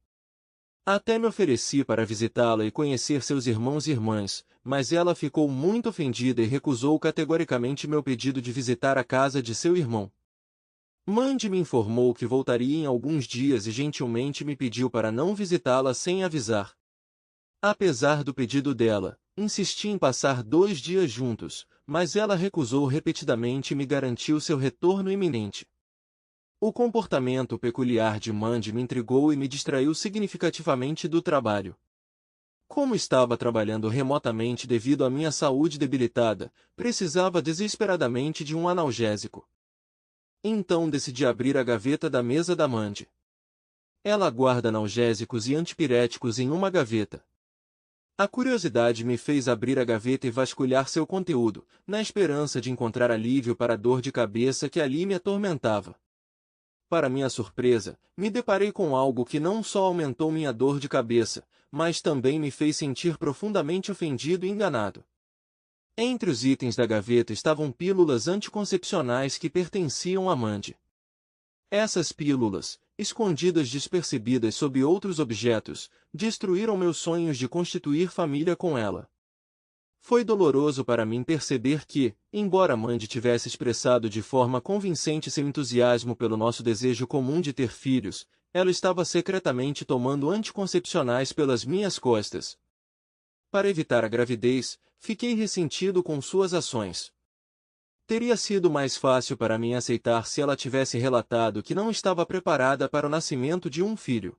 Até me ofereci para visitá-la e conhecer seus irmãos e irmãs, mas ela ficou muito ofendida e recusou categoricamente meu pedido de visitar a casa de seu irmão. Mandy me informou que voltaria em alguns dias e gentilmente me pediu para não visitá-la sem avisar. Apesar do pedido dela, insisti em passar 2 dias juntos, mas ela recusou repetidamente e me garantiu seu retorno iminente. O comportamento peculiar de Mandy me intrigou e me distraiu significativamente do trabalho. Como estava trabalhando remotamente devido à minha saúde debilitada, precisava desesperadamente de um analgésico. Então decidi abrir a gaveta da mesa da Mandy. Ela guarda analgésicos e antipiréticos em uma gaveta. A curiosidade me fez abrir a gaveta e vasculhar seu conteúdo, na esperança de encontrar alívio para a dor de cabeça que ali me atormentava. Para minha surpresa, me deparei com algo que não só aumentou minha dor de cabeça, mas também me fez sentir profundamente ofendido e enganado. Entre os itens da gaveta estavam pílulas anticoncepcionais que pertenciam a Mandy. Essas pílulas, escondidas despercebidas sob outros objetos, destruíram meus sonhos de constituir família com ela. Foi doloroso para mim perceber que, embora Mandy tivesse expressado de forma convincente seu entusiasmo pelo nosso desejo comum de ter filhos, ela estava secretamente tomando anticoncepcionais pelas minhas costas. Para evitar a gravidez, fiquei ressentido com suas ações. Teria sido mais fácil para mim aceitar se ela tivesse relatado que não estava preparada para o nascimento de um filho.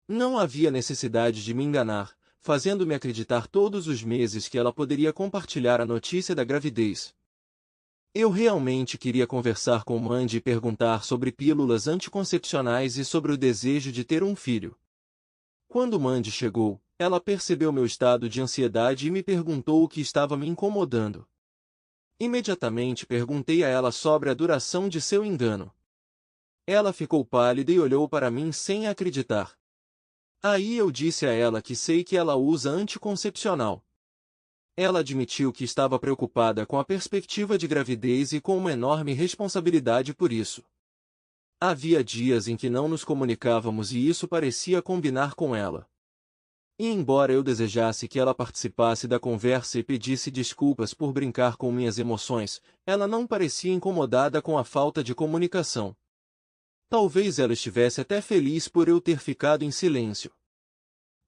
Não havia necessidade de me enganar, fazendo-me acreditar todos os meses que ela poderia compartilhar a notícia da gravidez. Eu realmente queria conversar com Mandy e perguntar sobre pílulas anticoncepcionais e sobre o desejo de ter um filho. Quando Mandy chegou, ela percebeu meu estado de ansiedade e me perguntou o que estava me incomodando. Imediatamente perguntei a ela sobre a duração de seu engano. Ela ficou pálida e olhou para mim sem acreditar. Aí eu disse a ela que sei que ela usa anticoncepcional. Ela admitiu que estava preocupada com a perspectiva de gravidez e com uma enorme responsabilidade por isso. Havia dias em que não nos comunicávamos e isso parecia combinar com ela. E embora eu desejasse que ela participasse da conversa e pedisse desculpas por brincar com minhas emoções, ela não parecia incomodada com a falta de comunicação. Talvez ela estivesse até feliz por eu ter ficado em silêncio.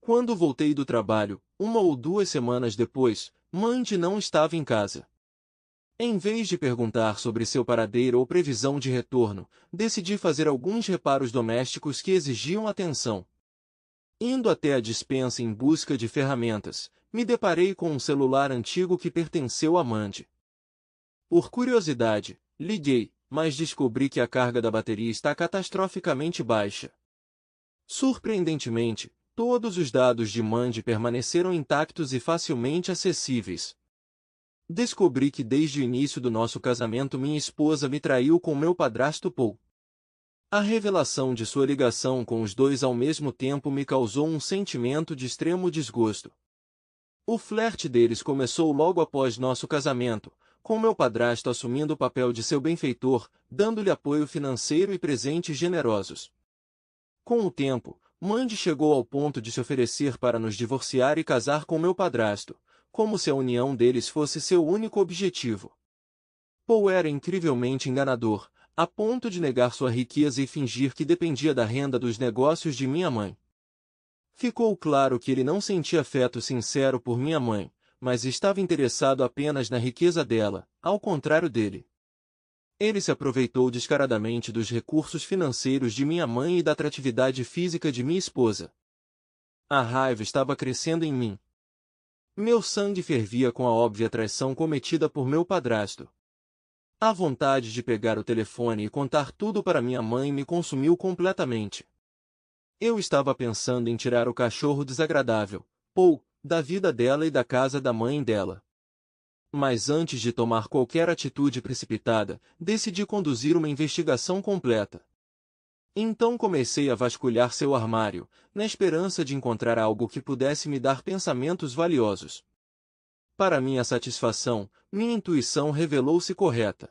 Quando voltei do trabalho, 1 ou 2 semanas depois, Mandy não estava em casa. Em vez de perguntar sobre seu paradeiro ou previsão de retorno, decidi fazer alguns reparos domésticos que exigiam atenção. Indo até a despensa em busca de ferramentas, me deparei com um celular antigo que pertenceu a Mandy. Por curiosidade, liguei, mas descobri que a carga da bateria está catastroficamente baixa. Surpreendentemente, todos os dados de Mandy permaneceram intactos e facilmente acessíveis. Descobri que desde o início do nosso casamento minha esposa me traiu com meu padrasto Paul. A revelação de sua ligação com os dois ao mesmo tempo me causou um sentimento de extremo desgosto. O flerte deles começou logo após nosso casamento, com meu padrasto assumindo o papel de seu benfeitor, dando-lhe apoio financeiro e presentes generosos. Com o tempo, Mandy chegou ao ponto de se oferecer para nos divorciar e casar com meu padrasto, como se a união deles fosse seu único objetivo. Paul era incrivelmente enganador, a ponto de negar sua riqueza e fingir que dependia da renda dos negócios de minha mãe. Ficou claro que ele não sentia afeto sincero por minha mãe, mas estava interessado apenas na riqueza dela, ao contrário dele. Ele se aproveitou descaradamente dos recursos financeiros de minha mãe e da atratividade física de minha esposa. A raiva estava crescendo em mim. Meu sangue fervia com a óbvia traição cometida por meu padrasto. A vontade de pegar o telefone e contar tudo para minha mãe me consumiu completamente. Eu estava pensando em tirar o cachorro desagradável, Paul, da vida dela e da casa da mãe dela. Mas antes de tomar qualquer atitude precipitada, decidi conduzir uma investigação completa. Então comecei a vasculhar seu armário, na esperança de encontrar algo que pudesse me dar pensamentos valiosos. Para minha satisfação, minha intuição revelou-se correta.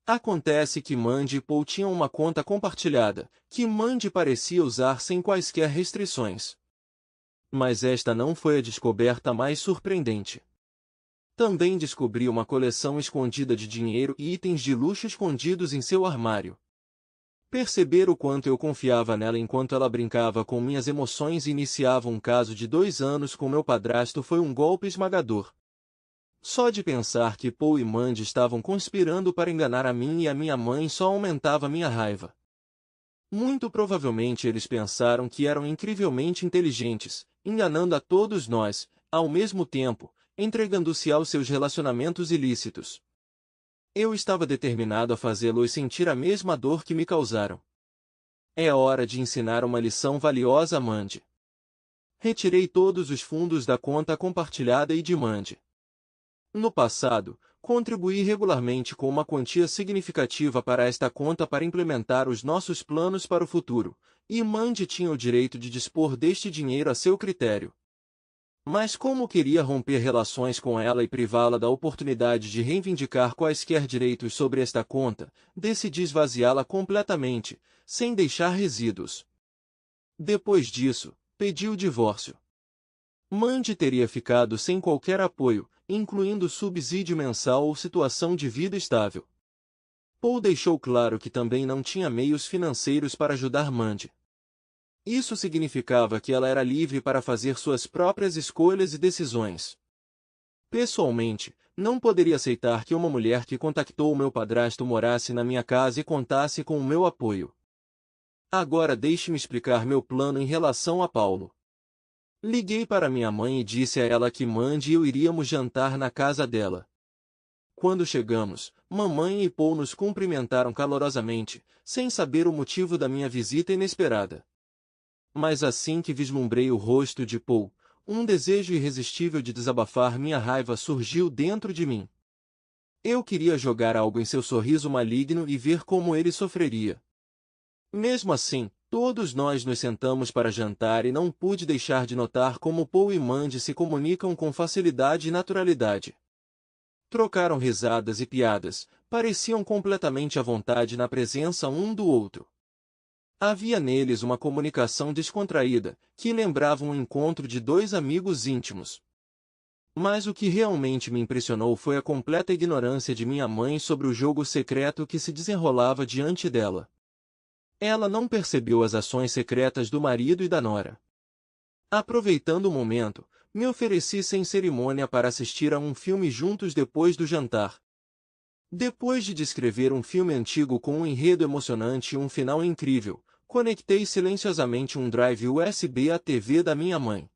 Acontece que Mandy e Paul tinham uma conta compartilhada, que Mandy parecia usar sem quaisquer restrições. Mas esta não foi a descoberta mais surpreendente. Também descobri uma coleção escondida de dinheiro e itens de luxo escondidos em seu armário. Perceber o quanto eu confiava nela enquanto ela brincava com minhas emoções e iniciava um caso de 2 anos com meu padrasto foi um golpe esmagador. Só de pensar que Paul e Mandy estavam conspirando para enganar a mim e a minha mãe só aumentava minha raiva. Muito provavelmente eles pensaram que eram incrivelmente inteligentes, enganando a todos nós, ao mesmo tempo, entregando-se aos seus relacionamentos ilícitos. Eu estava determinado a fazê-los sentir a mesma dor que me causaram. É hora de ensinar uma lição valiosa a Mandy. Retirei todos os fundos da conta compartilhada e de Mandy. No passado, contribuí regularmente com uma quantia significativa para esta conta para implementar os nossos planos para o futuro, e Mandy tinha o direito de dispor deste dinheiro a seu critério. Mas como queria romper relações com ela e privá-la da oportunidade de reivindicar quaisquer direitos sobre esta conta, decidi esvaziá-la completamente, sem deixar resíduos. Depois disso, pedi o divórcio. Mandy teria ficado sem qualquer apoio, incluindo subsídio mensal ou situação de vida estável. Paul deixou claro que também não tinha meios financeiros para ajudar Mandy. Isso significava que ela era livre para fazer suas próprias escolhas e decisões. Pessoalmente, não poderia aceitar que uma mulher que contactou o meu padrasto morasse na minha casa e contasse com o meu apoio. Agora deixe-me explicar meu plano em relação a Paulo. Liguei para minha mãe e disse a ela que Mandy e eu iríamos jantar na casa dela. Quando chegamos, mamãe e Paul nos cumprimentaram calorosamente, sem saber o motivo da minha visita inesperada. Mas assim que vislumbrei o rosto de Paul, um desejo irresistível de desabafar minha raiva surgiu dentro de mim. Eu queria jogar algo em seu sorriso maligno e ver como ele sofreria. Mesmo assim, todos nós nos sentamos para jantar e não pude deixar de notar como Paul e Mandy se comunicam com facilidade e naturalidade. Trocaram risadas e piadas, pareciam completamente à vontade na presença um do outro. Havia neles uma comunicação descontraída, que lembrava um encontro de dois amigos íntimos. Mas o que realmente me impressionou foi a completa ignorância de minha mãe sobre o jogo secreto que se desenrolava diante dela. Ela não percebeu as ações secretas do marido e da nora. Aproveitando o momento, me ofereci sem cerimônia para assistir a um filme juntos depois do jantar. Depois de descrever um filme antigo com um enredo emocionante e um final incrível, conectei silenciosamente um drive USB à TV da minha mãe.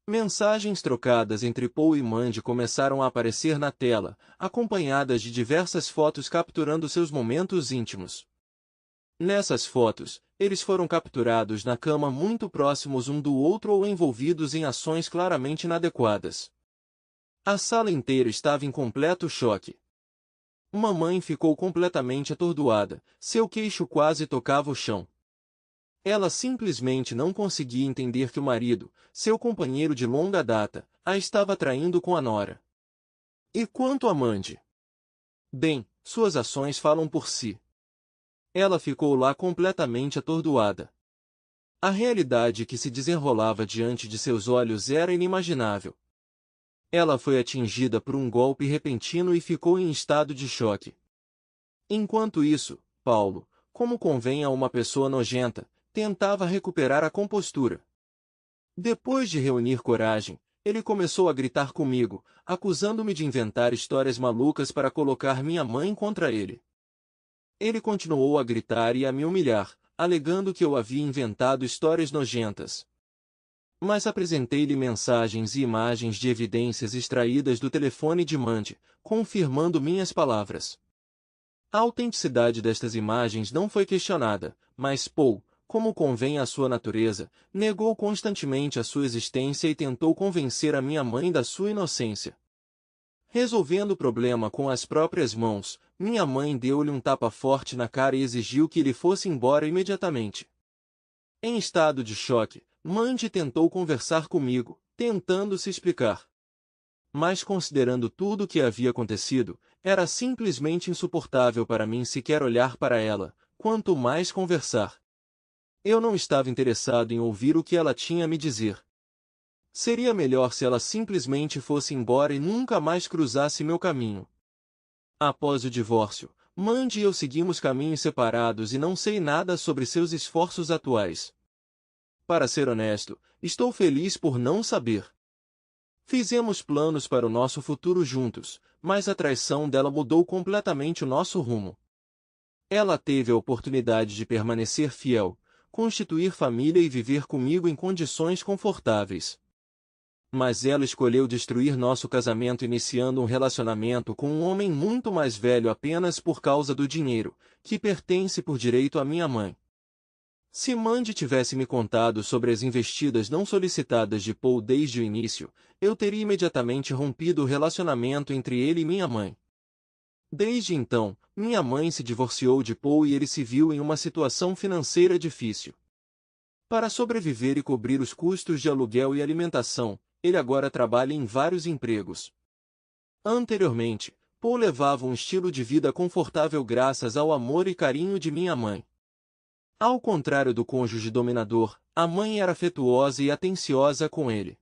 Mensagens trocadas entre Paul e Mandy começaram a aparecer na tela, acompanhadas de diversas fotos capturando seus momentos íntimos. Nessas fotos, eles foram capturados na cama muito próximos um do outro ou envolvidos em ações claramente inadequadas. A sala inteira estava em completo choque. Mamãe ficou completamente atordoada, seu queixo quase tocava o chão. Ela simplesmente não conseguia entender que o marido, seu companheiro de longa data, a estava traindo com a nora. E quanto a Mandy? Bem, suas ações falam por si. Ela ficou lá completamente atordoada. A realidade que se desenrolava diante de seus olhos era inimaginável. Ela foi atingida por um golpe repentino e ficou em estado de choque. Enquanto isso, Paulo, como convém a uma pessoa nojenta, tentava recuperar a compostura. Depois de reunir coragem, ele começou a gritar comigo, acusando-me de inventar histórias malucas para colocar minha mãe contra ele. Ele continuou a gritar e a me humilhar, alegando que eu havia inventado histórias nojentas. Mas apresentei-lhe mensagens e imagens de evidências extraídas do telefone de Mandy, confirmando minhas palavras. A autenticidade destas imagens não foi questionada, mas Paul, como convém à sua natureza, negou constantemente a sua existência e tentou convencer a minha mãe da sua inocência. Resolvendo o problema com as próprias mãos, minha mãe deu-lhe um tapa forte na cara e exigiu que ele fosse embora imediatamente. Em estado de choque, Mandy tentou conversar comigo, tentando se explicar. Mas considerando tudo o que havia acontecido, era simplesmente insuportável para mim sequer olhar para ela, quanto mais conversar. Eu não estava interessado em ouvir o que ela tinha a me dizer. Seria melhor se ela simplesmente fosse embora e nunca mais cruzasse meu caminho. Após o divórcio, Mandy e eu seguimos caminhos separados e não sei nada sobre seus esforços atuais. Para ser honesto, estou feliz por não saber. Fizemos planos para o nosso futuro juntos, mas a traição dela mudou completamente o nosso rumo. Ela teve a oportunidade de permanecer fiel, constituir família e viver comigo em condições confortáveis. Mas ela escolheu destruir nosso casamento iniciando um relacionamento com um homem muito mais velho apenas por causa do dinheiro, que pertence por direito à minha mãe. Se Mandy tivesse me contado sobre as investidas não solicitadas de Paul desde o início, eu teria imediatamente rompido o relacionamento entre ele e minha mãe. Desde então, minha mãe se divorciou de Paul e ele se viu em uma situação financeira difícil. Para sobreviver e cobrir os custos de aluguel e alimentação, ele agora trabalha em vários empregos. Anteriormente, Paul levava um estilo de vida confortável graças ao amor e carinho de minha mãe. Ao contrário do cônjuge dominador, a mãe era afetuosa e atenciosa com ele.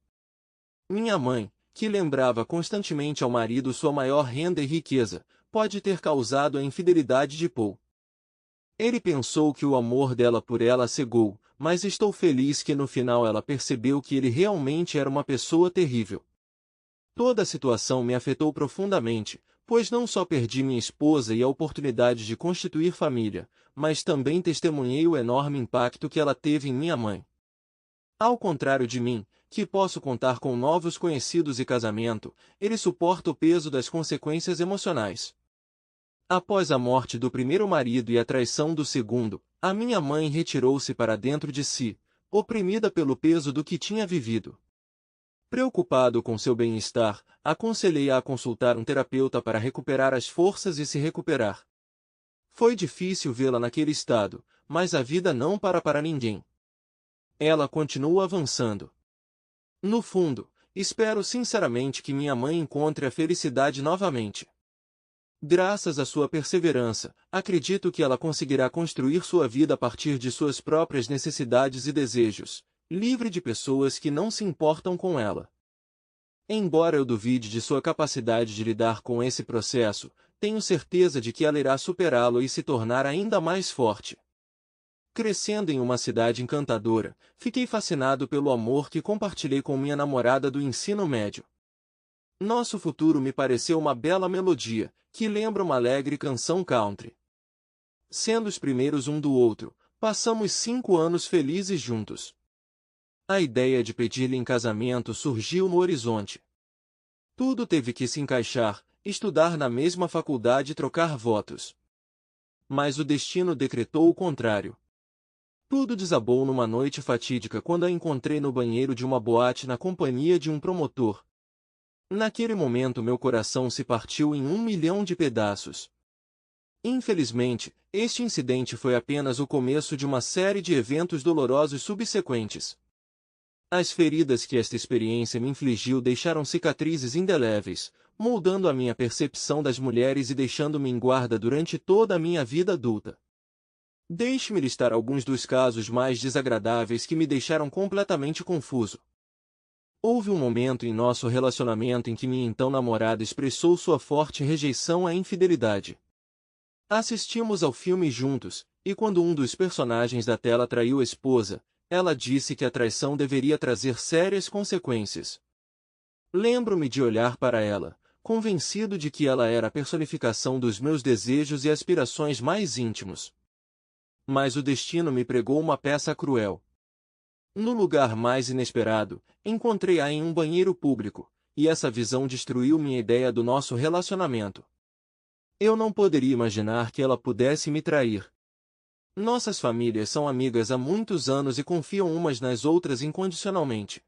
Minha mãe, que lembrava constantemente ao marido sua maior renda e riqueza, pode ter causado a infidelidade de Paul. Ele pensou que o amor dela por ela cegou, mas estou feliz que no final ela percebeu que ele realmente era uma pessoa terrível. Toda a situação me afetou profundamente, pois não só perdi minha esposa e a oportunidade de constituir família, mas também testemunhei o enorme impacto que ela teve em minha mãe. Ao contrário de mim, que posso contar com novos conhecidos e casamento, ele suporta o peso das consequências emocionais. Após a morte do primeiro marido e a traição do segundo, a minha mãe retirou-se para dentro de si, oprimida pelo peso do que tinha vivido. Preocupado com seu bem-estar, aconselhei-a a consultar um terapeuta para recuperar as forças e se recuperar. Foi difícil vê-la naquele estado, mas a vida não para ninguém. Ela continua avançando. No fundo, espero sinceramente que minha mãe encontre a felicidade novamente. Graças à sua perseverança, acredito que ela conseguirá construir sua vida a partir de suas próprias necessidades e desejos, livre de pessoas que não se importam com ela. Embora eu duvide de sua capacidade de lidar com esse processo, tenho certeza de que ela irá superá-lo e se tornar ainda mais forte. Crescendo em uma cidade encantadora, fiquei fascinado pelo amor que compartilhei com minha namorada do ensino médio. Nosso futuro me pareceu uma bela melodia, que lembra uma alegre canção country. Sendo os primeiros um do outro, passamos 5 anos felizes juntos. A ideia de pedir-lhe em casamento surgiu no horizonte. Tudo teve que se encaixar, estudar na mesma faculdade e trocar votos. Mas o destino decretou o contrário. Tudo desabou numa noite fatídica quando a encontrei no banheiro de uma boate na companhia de um promotor. Naquele momento meu coração se partiu em 1 milhão de pedaços. Infelizmente, este incidente foi apenas o começo de uma série de eventos dolorosos subsequentes. As feridas que esta experiência me infligiu deixaram cicatrizes indeléveis, moldando a minha percepção das mulheres e deixando-me em guarda durante toda a minha vida adulta. Deixe-me listar alguns dos casos mais desagradáveis que me deixaram completamente confuso. Houve um momento em nosso relacionamento em que minha então namorada expressou sua forte rejeição à infidelidade. Assistimos ao filme juntos, e quando um dos personagens da tela traiu a esposa, ela disse que a traição deveria trazer sérias consequências. Lembro-me de olhar para ela, convencido de que ela era a personificação dos meus desejos e aspirações mais íntimos. Mas o destino me pregou uma peça cruel. No lugar mais inesperado, encontrei-a em um banheiro público, e essa visão destruiu minha ideia do nosso relacionamento. Eu não poderia imaginar que ela pudesse me trair. Nossas famílias são amigas há muitos anos e confiam umas nas outras incondicionalmente.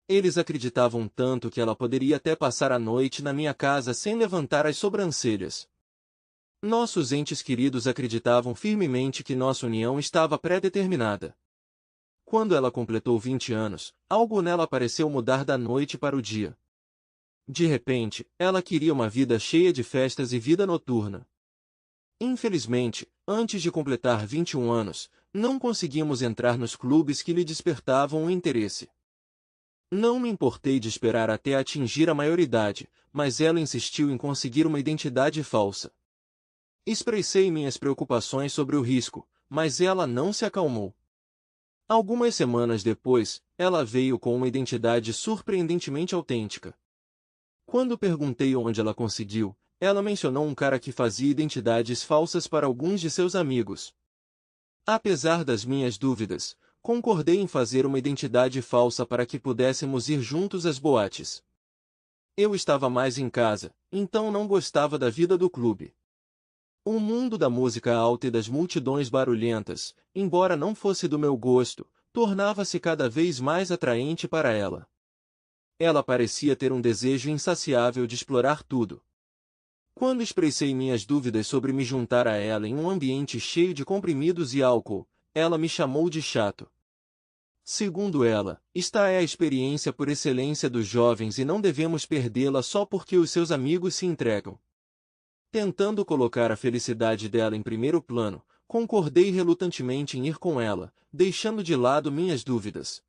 Eles acreditavam tanto que ela poderia até passar a noite na minha casa sem levantar as sobrancelhas. Nossos entes queridos acreditavam firmemente que nossa união estava pré-determinada. Quando ela completou 20 anos, algo nela pareceu mudar da noite para o dia. De repente, ela queria uma vida cheia de festas e vida noturna. Infelizmente, antes de completar 21 anos, não conseguimos entrar nos clubes que lhe despertavam o interesse. Não me importei de esperar até atingir a maioridade, mas ela insistiu em conseguir uma identidade falsa. Expressei minhas preocupações sobre o risco, mas ela não se acalmou. Algumas semanas depois, ela veio com uma identidade surpreendentemente autêntica. Quando perguntei onde ela conseguiu, ela mencionou um cara que fazia identidades falsas para alguns de seus amigos. Apesar das minhas dúvidas, concordei em fazer uma identidade falsa para que pudéssemos ir juntos às boates. Eu estava mais em casa, então não gostava da vida do clube. O mundo da música alta e das multidões barulhentas, embora não fosse do meu gosto, tornava-se cada vez mais atraente para ela. Ela parecia ter um desejo insaciável de explorar tudo. Quando expressei minhas dúvidas sobre me juntar a ela em um ambiente cheio de comprimidos e álcool, ela me chamou de chato. Segundo ela, esta é a experiência por excelência dos jovens e não devemos perdê-la só porque os seus amigos se entregam. Tentando colocar a felicidade dela em primeiro plano, concordei relutantemente em ir com ela, deixando de lado minhas dúvidas.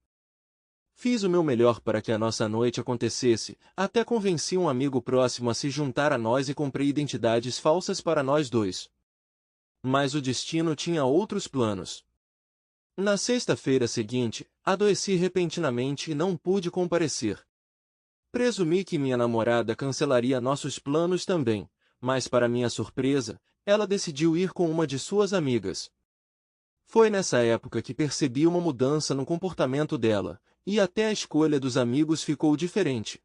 Fiz o meu melhor para que a nossa noite acontecesse, até convenci um amigo próximo a se juntar a nós e comprei identidades falsas para nós dois. Mas o destino tinha outros planos. Na sexta-feira seguinte, adoeci repentinamente e não pude comparecer. Presumi que minha namorada cancelaria nossos planos também, mas para minha surpresa, ela decidiu ir com uma de suas amigas. Foi nessa época que percebi uma mudança no comportamento dela, e até a escolha dos amigos ficou diferente.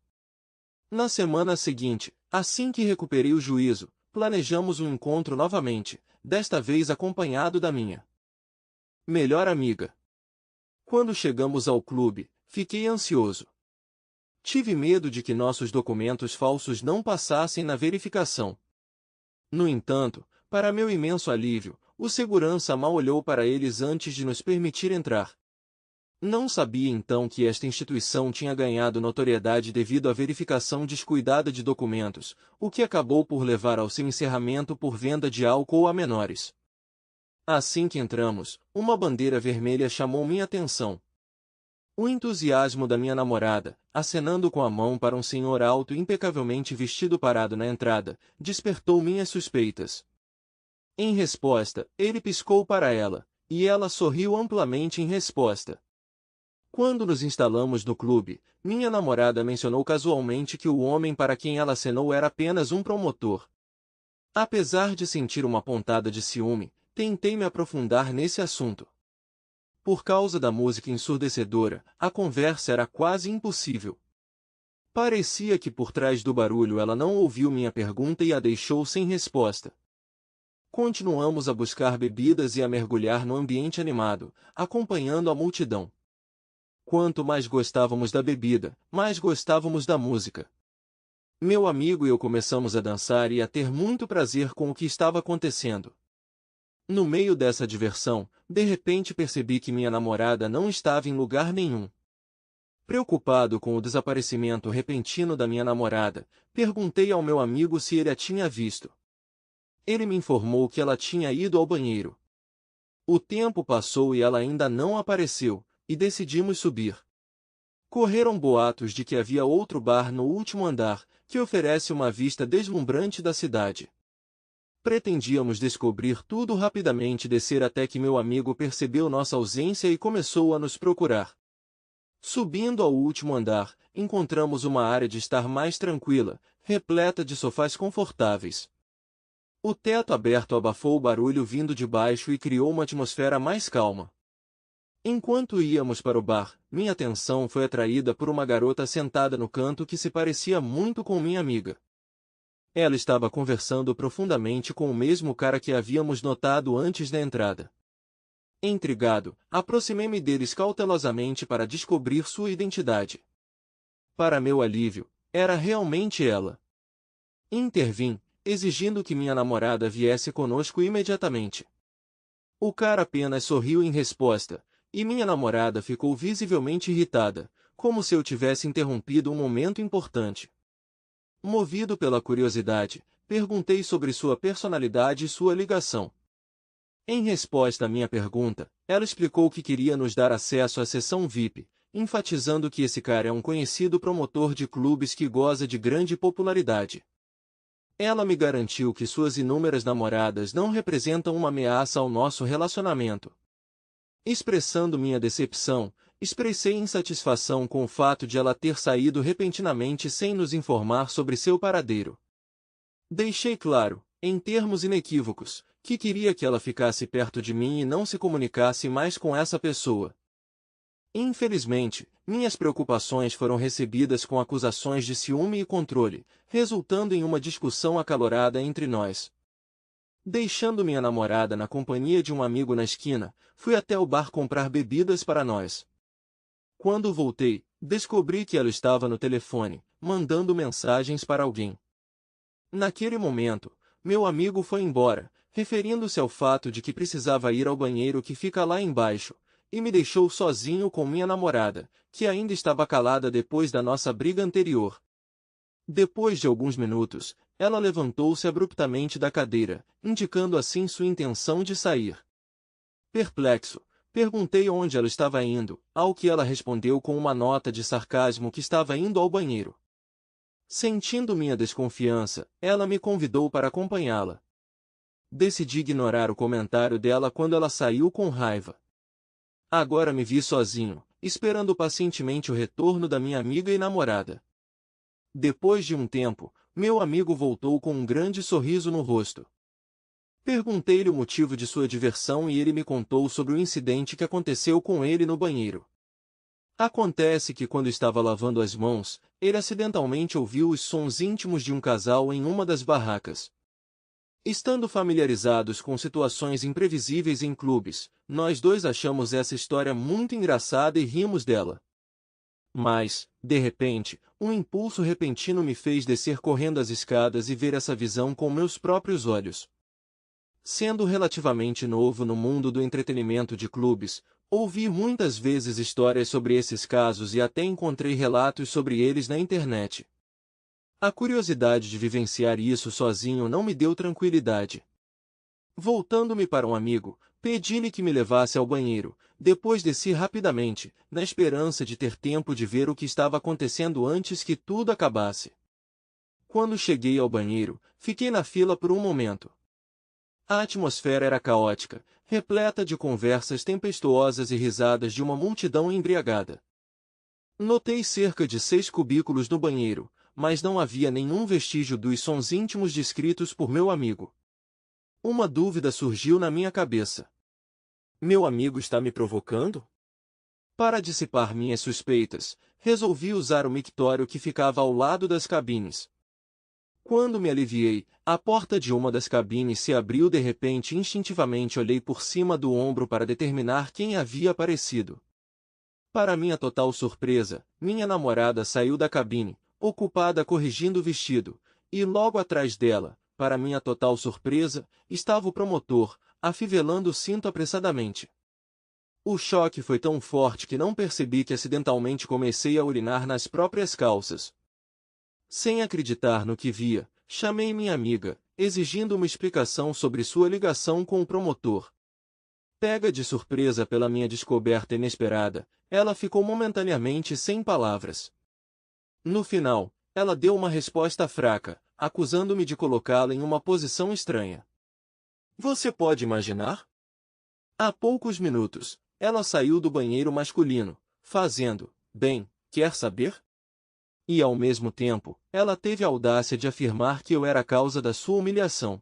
Na semana seguinte, assim que recuperei o juízo, planejamos um encontro novamente, desta vez acompanhado da minha melhor amiga. Quando chegamos ao clube, fiquei ansioso. Tive medo de que nossos documentos falsos não passassem na verificação. No entanto, para meu imenso alívio, o segurança mal olhou para eles antes de nos permitir entrar. Não sabia então que esta instituição tinha ganhado notoriedade devido à verificação descuidada de documentos, o que acabou por levar ao seu encerramento por venda de álcool a menores. Assim que entramos, uma bandeira vermelha chamou minha atenção. O entusiasmo da minha namorada, acenando com a mão para um senhor alto e impecavelmente vestido parado na entrada, despertou minhas suspeitas. Em resposta, ele piscou para ela, e ela sorriu amplamente em resposta. Quando nos instalamos no clube, minha namorada mencionou casualmente que o homem para quem ela acenou era apenas um promotor. Apesar de sentir uma pontada de ciúme, tentei me aprofundar nesse assunto. Por causa da música ensurdecedora, a conversa era quase impossível. Parecia que por trás do barulho ela não ouviu minha pergunta e a deixou sem resposta. Continuamos a buscar bebidas e a mergulhar no ambiente animado, acompanhando a multidão. Quanto mais gostávamos da bebida, mais gostávamos da música. Meu amigo e eu começamos a dançar e a ter muito prazer com o que estava acontecendo. No meio dessa diversão, de repente percebi que minha namorada não estava em lugar nenhum. Preocupado com o desaparecimento repentino da minha namorada, perguntei ao meu amigo se ele a tinha visto. Ele me informou que ela tinha ido ao banheiro. O tempo passou e ela ainda não apareceu, e decidimos subir. Correram boatos de que havia outro bar no último andar, que oferece uma vista deslumbrante da cidade. Pretendíamos descobrir tudo rapidamente e descer até que meu amigo percebeu nossa ausência e começou a nos procurar. Subindo ao último andar, encontramos uma área de estar mais tranquila, repleta de sofás confortáveis. O teto aberto abafou o barulho vindo de baixo e criou uma atmosfera mais calma. Enquanto íamos para o bar, minha atenção foi atraída por uma garota sentada no canto que se parecia muito com minha amiga. Ela estava conversando profundamente com o mesmo cara que havíamos notado antes da entrada. Intrigado, aproximei-me deles cautelosamente para descobrir sua identidade. Para meu alívio, era realmente ela. Intervim, exigindo que minha namorada viesse conosco imediatamente. O cara apenas sorriu em resposta, e minha namorada ficou visivelmente irritada, como se eu tivesse interrompido um momento importante. Movido pela curiosidade, perguntei sobre sua personalidade e sua ligação. Em resposta à minha pergunta, ela explicou que queria nos dar acesso à seção VIP, enfatizando que esse cara é um conhecido promotor de clubes que goza de grande popularidade. Ela me garantiu que suas inúmeras namoradas não representam uma ameaça ao nosso relacionamento. Expressando minha decepção, expressei insatisfação com o fato de ela ter saído repentinamente sem nos informar sobre seu paradeiro. Deixei claro, em termos inequívocos, que queria que ela ficasse perto de mim e não se comunicasse mais com essa pessoa. Infelizmente, minhas preocupações foram recebidas com acusações de ciúme e controle, resultando em uma discussão acalorada entre nós. Deixando minha namorada na companhia de um amigo na esquina, fui até o bar comprar bebidas para nós. Quando voltei, descobri que ela estava no telefone, mandando mensagens para alguém. Naquele momento, meu amigo foi embora, referindo-se ao fato de que precisava ir ao banheiro que fica lá embaixo, e me deixou sozinho com minha namorada, que ainda estava calada depois da nossa briga anterior. Depois de alguns minutos, ela levantou-se abruptamente da cadeira, indicando assim sua intenção de sair. Perplexo, perguntei onde ela estava indo, ao que ela respondeu com uma nota de sarcasmo que estava indo ao banheiro. Sentindo minha desconfiança, ela me convidou para acompanhá-la. Decidi ignorar o comentário dela quando ela saiu com raiva. Agora me vi sozinho, esperando pacientemente o retorno da minha amiga e namorada. Depois de um tempo, meu amigo voltou com um grande sorriso no rosto. Perguntei-lhe o motivo de sua diversão e ele me contou sobre o incidente que aconteceu com ele no banheiro. Acontece que quando estava lavando as mãos, ele acidentalmente ouviu os sons íntimos de um casal em uma das barracas. Estando familiarizados com situações imprevisíveis em clubes, nós dois achamos essa história muito engraçada e rimos dela. Mas, de repente, um impulso repentino me fez descer correndo as escadas e ver essa visão com meus próprios olhos. Sendo relativamente novo no mundo do entretenimento de clubes, ouvi muitas vezes histórias sobre esses casos e até encontrei relatos sobre eles na internet. A curiosidade de vivenciar isso sozinho não me deu tranquilidade. Voltando-me para um amigo, pedi-lhe que me levasse ao banheiro, depois desci rapidamente, na esperança de ter tempo de ver o que estava acontecendo antes que tudo acabasse. Quando cheguei ao banheiro, fiquei na fila por um momento. A atmosfera era caótica, repleta de conversas tempestuosas e risadas de uma multidão embriagada. Notei cerca de 6 cubículos no banheiro, mas não havia nenhum vestígio dos sons íntimos descritos por meu amigo. Uma dúvida surgiu na minha cabeça. Meu amigo está me provocando? Para dissipar minhas suspeitas, resolvi usar o mictório que ficava ao lado das cabines. Quando me aliviei, a porta de uma das cabines se abriu de repente e instintivamente olhei por cima do ombro para determinar quem havia aparecido. Para minha total surpresa, minha namorada saiu da cabine, ocupada corrigindo o vestido, e logo atrás dela, para minha total surpresa, estava o promotor, afivelando o cinto apressadamente. O choque foi tão forte que não percebi que acidentalmente comecei a urinar nas próprias calças. Sem acreditar no que via, chamei minha amiga, exigindo uma explicação sobre sua ligação com o promotor. Pega de surpresa pela minha descoberta inesperada, ela ficou momentaneamente sem palavras. No final, ela deu uma resposta fraca, acusando-me de colocá-la em uma posição estranha. Você pode imaginar? Há poucos minutos, ela saiu do banheiro masculino, fazendo, bem, quer saber? E ao mesmo tempo, ela teve a audácia de afirmar que eu era a causa da sua humilhação.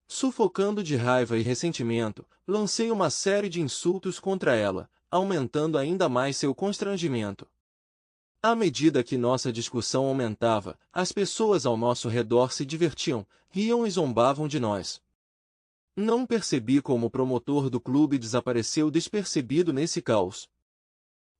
Sufocando de raiva e ressentimento, lancei uma série de insultos contra ela, aumentando ainda mais seu constrangimento. À medida que nossa discussão aumentava, as pessoas ao nosso redor se divertiam, riam e zombavam de nós. Não percebi como o promotor do clube desapareceu despercebido nesse caos.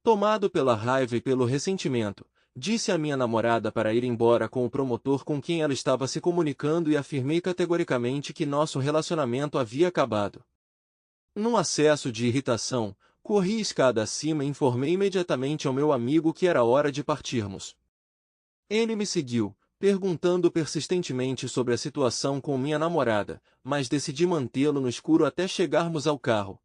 Tomado pela raiva e pelo ressentimento, disse à minha namorada para ir embora com o promotor com quem ela estava se comunicando e afirmei categoricamente que nosso relacionamento havia acabado. Num acesso de irritação, corri escada acima e informei imediatamente ao meu amigo que era hora de partirmos. Ele me seguiu, perguntando persistentemente sobre a situação com minha namorada, mas decidi mantê-lo no escuro até chegarmos ao carro.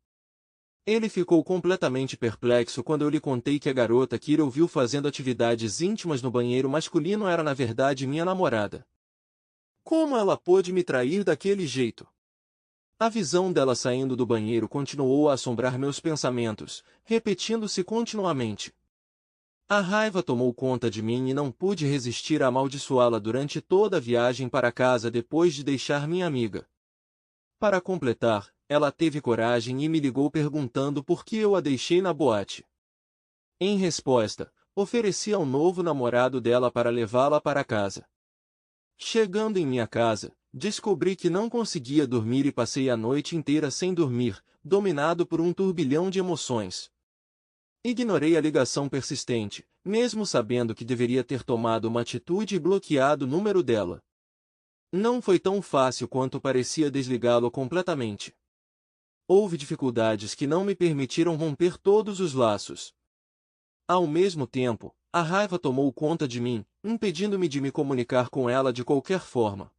Ele ficou completamente perplexo quando eu lhe contei que a garota que ele ouviu fazendo atividades íntimas no banheiro masculino era na verdade minha namorada. Como ela pôde me trair daquele jeito? A visão dela saindo do banheiro continuou a assombrar meus pensamentos, repetindo-se continuamente. A raiva tomou conta de mim e não pude resistir a amaldiçoá-la durante toda a viagem para casa depois de deixar minha amiga. Para completar, ela teve coragem e me ligou perguntando por que eu a deixei na boate. Em resposta, ofereci ao novo namorado dela para levá-la para casa. Chegando em minha casa, descobri que não conseguia dormir e passei a noite inteira sem dormir, dominado por um turbilhão de emoções. Ignorei a ligação persistente, mesmo sabendo que deveria ter tomado uma atitude e bloqueado o número dela. Não foi tão fácil quanto parecia desligá-lo completamente. Houve dificuldades que não me permitiram romper todos os laços. Ao mesmo tempo, a raiva tomou conta de mim, impedindo-me de me comunicar com ela de qualquer forma.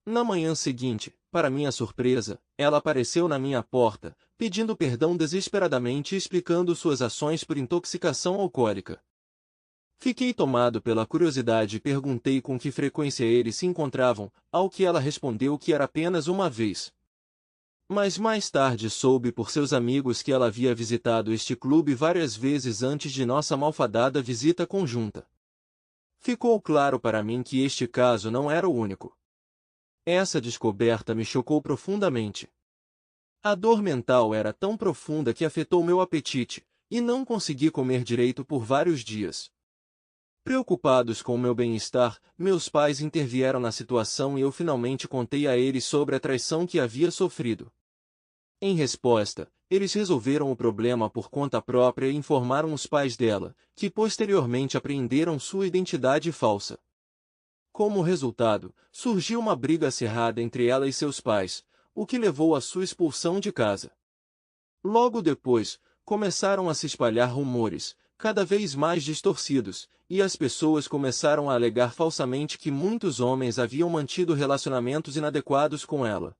Na manhã seguinte, para minha surpresa, ela apareceu na minha porta, pedindo perdão desesperadamente e explicando suas ações por intoxicação alcoólica. Fiquei tomado pela curiosidade e perguntei com que frequência eles se encontravam, ao que ela respondeu que era apenas uma vez. Mas mais tarde soube por seus amigos que ela havia visitado este clube várias vezes antes de nossa malfadada visita conjunta. Ficou claro para mim que este caso não era o único. Essa descoberta me chocou profundamente. A dor mental era tão profunda que afetou meu apetite, e não consegui comer direito por vários dias. Preocupados com meu bem-estar, meus pais intervieram na situação e eu finalmente contei a eles sobre a traição que havia sofrido. Em resposta, eles resolveram o problema por conta própria e informaram os pais dela, que posteriormente apreenderam sua identidade falsa. Como resultado, surgiu uma briga acirrada entre ela e seus pais, o que levou à sua expulsão de casa. Logo depois, começaram a se espalhar rumores, cada vez mais distorcidos, e as pessoas começaram a alegar falsamente que muitos homens haviam mantido relacionamentos inadequados com ela.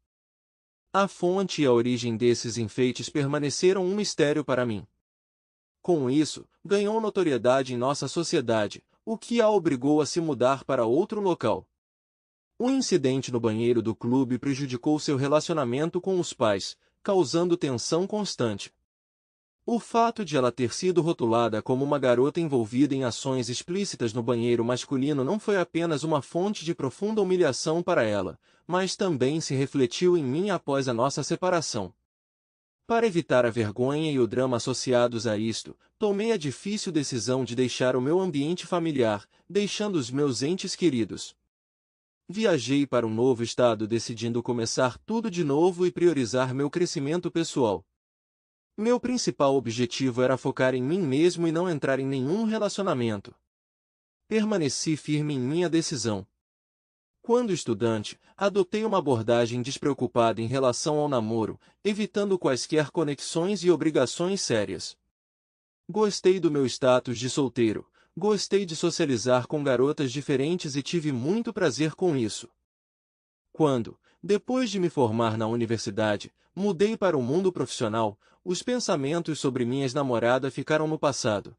A fonte e a origem desses enfeites permaneceram um mistério para mim. Com isso, ganhou notoriedade em nossa sociedade, o que a obrigou a se mudar para outro local. O incidente no banheiro do clube prejudicou seu relacionamento com os pais, causando tensão constante. O fato de ela ter sido rotulada como uma garota envolvida em ações explícitas no banheiro masculino não foi apenas uma fonte de profunda humilhação para ela, mas também se refletiu em mim após a nossa separação. Para evitar a vergonha e o drama associados a isto, tomei a difícil decisão de deixar o meu ambiente familiar, deixando os meus entes queridos. Viajei para um novo estado decidindo começar tudo de novo e priorizar meu crescimento pessoal. Meu principal objetivo era focar em mim mesmo e não entrar em nenhum relacionamento. Permaneci firme em minha decisão. Quando estudante, adotei uma abordagem despreocupada em relação ao namoro, evitando quaisquer conexões e obrigações sérias. Gostei do meu status de solteiro, gostei de socializar com garotas diferentes e tive muito prazer com isso. Quando, depois de me formar na universidade, mudei para o mundo profissional, os pensamentos sobre minha ex-namorada ficaram no passado.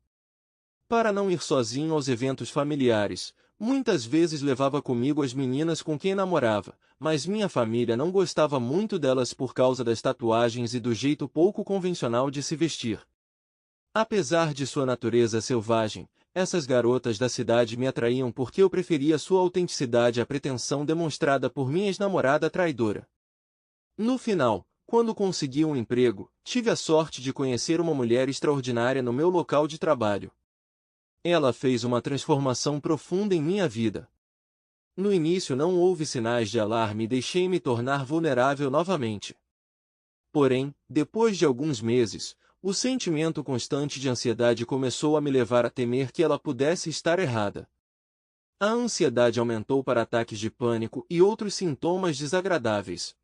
Para não ir sozinho aos eventos familiares, muitas vezes levava comigo as meninas com quem namorava, mas minha família não gostava muito delas por causa das tatuagens e do jeito pouco convencional de se vestir. Apesar de sua natureza selvagem, essas garotas da cidade me atraíam porque eu preferia sua autenticidade à pretensão demonstrada por minha ex-namorada traidora. No final, quando consegui um emprego, tive a sorte de conhecer uma mulher extraordinária no meu local de trabalho. Ela fez uma transformação profunda em minha vida. No início não houve sinais de alarme e deixei me tornar vulnerável novamente. Porém, depois de alguns meses, o sentimento constante de ansiedade começou a me levar a temer que ela pudesse estar errada. A ansiedade aumentou para ataques de pânico e outros sintomas desagradáveis.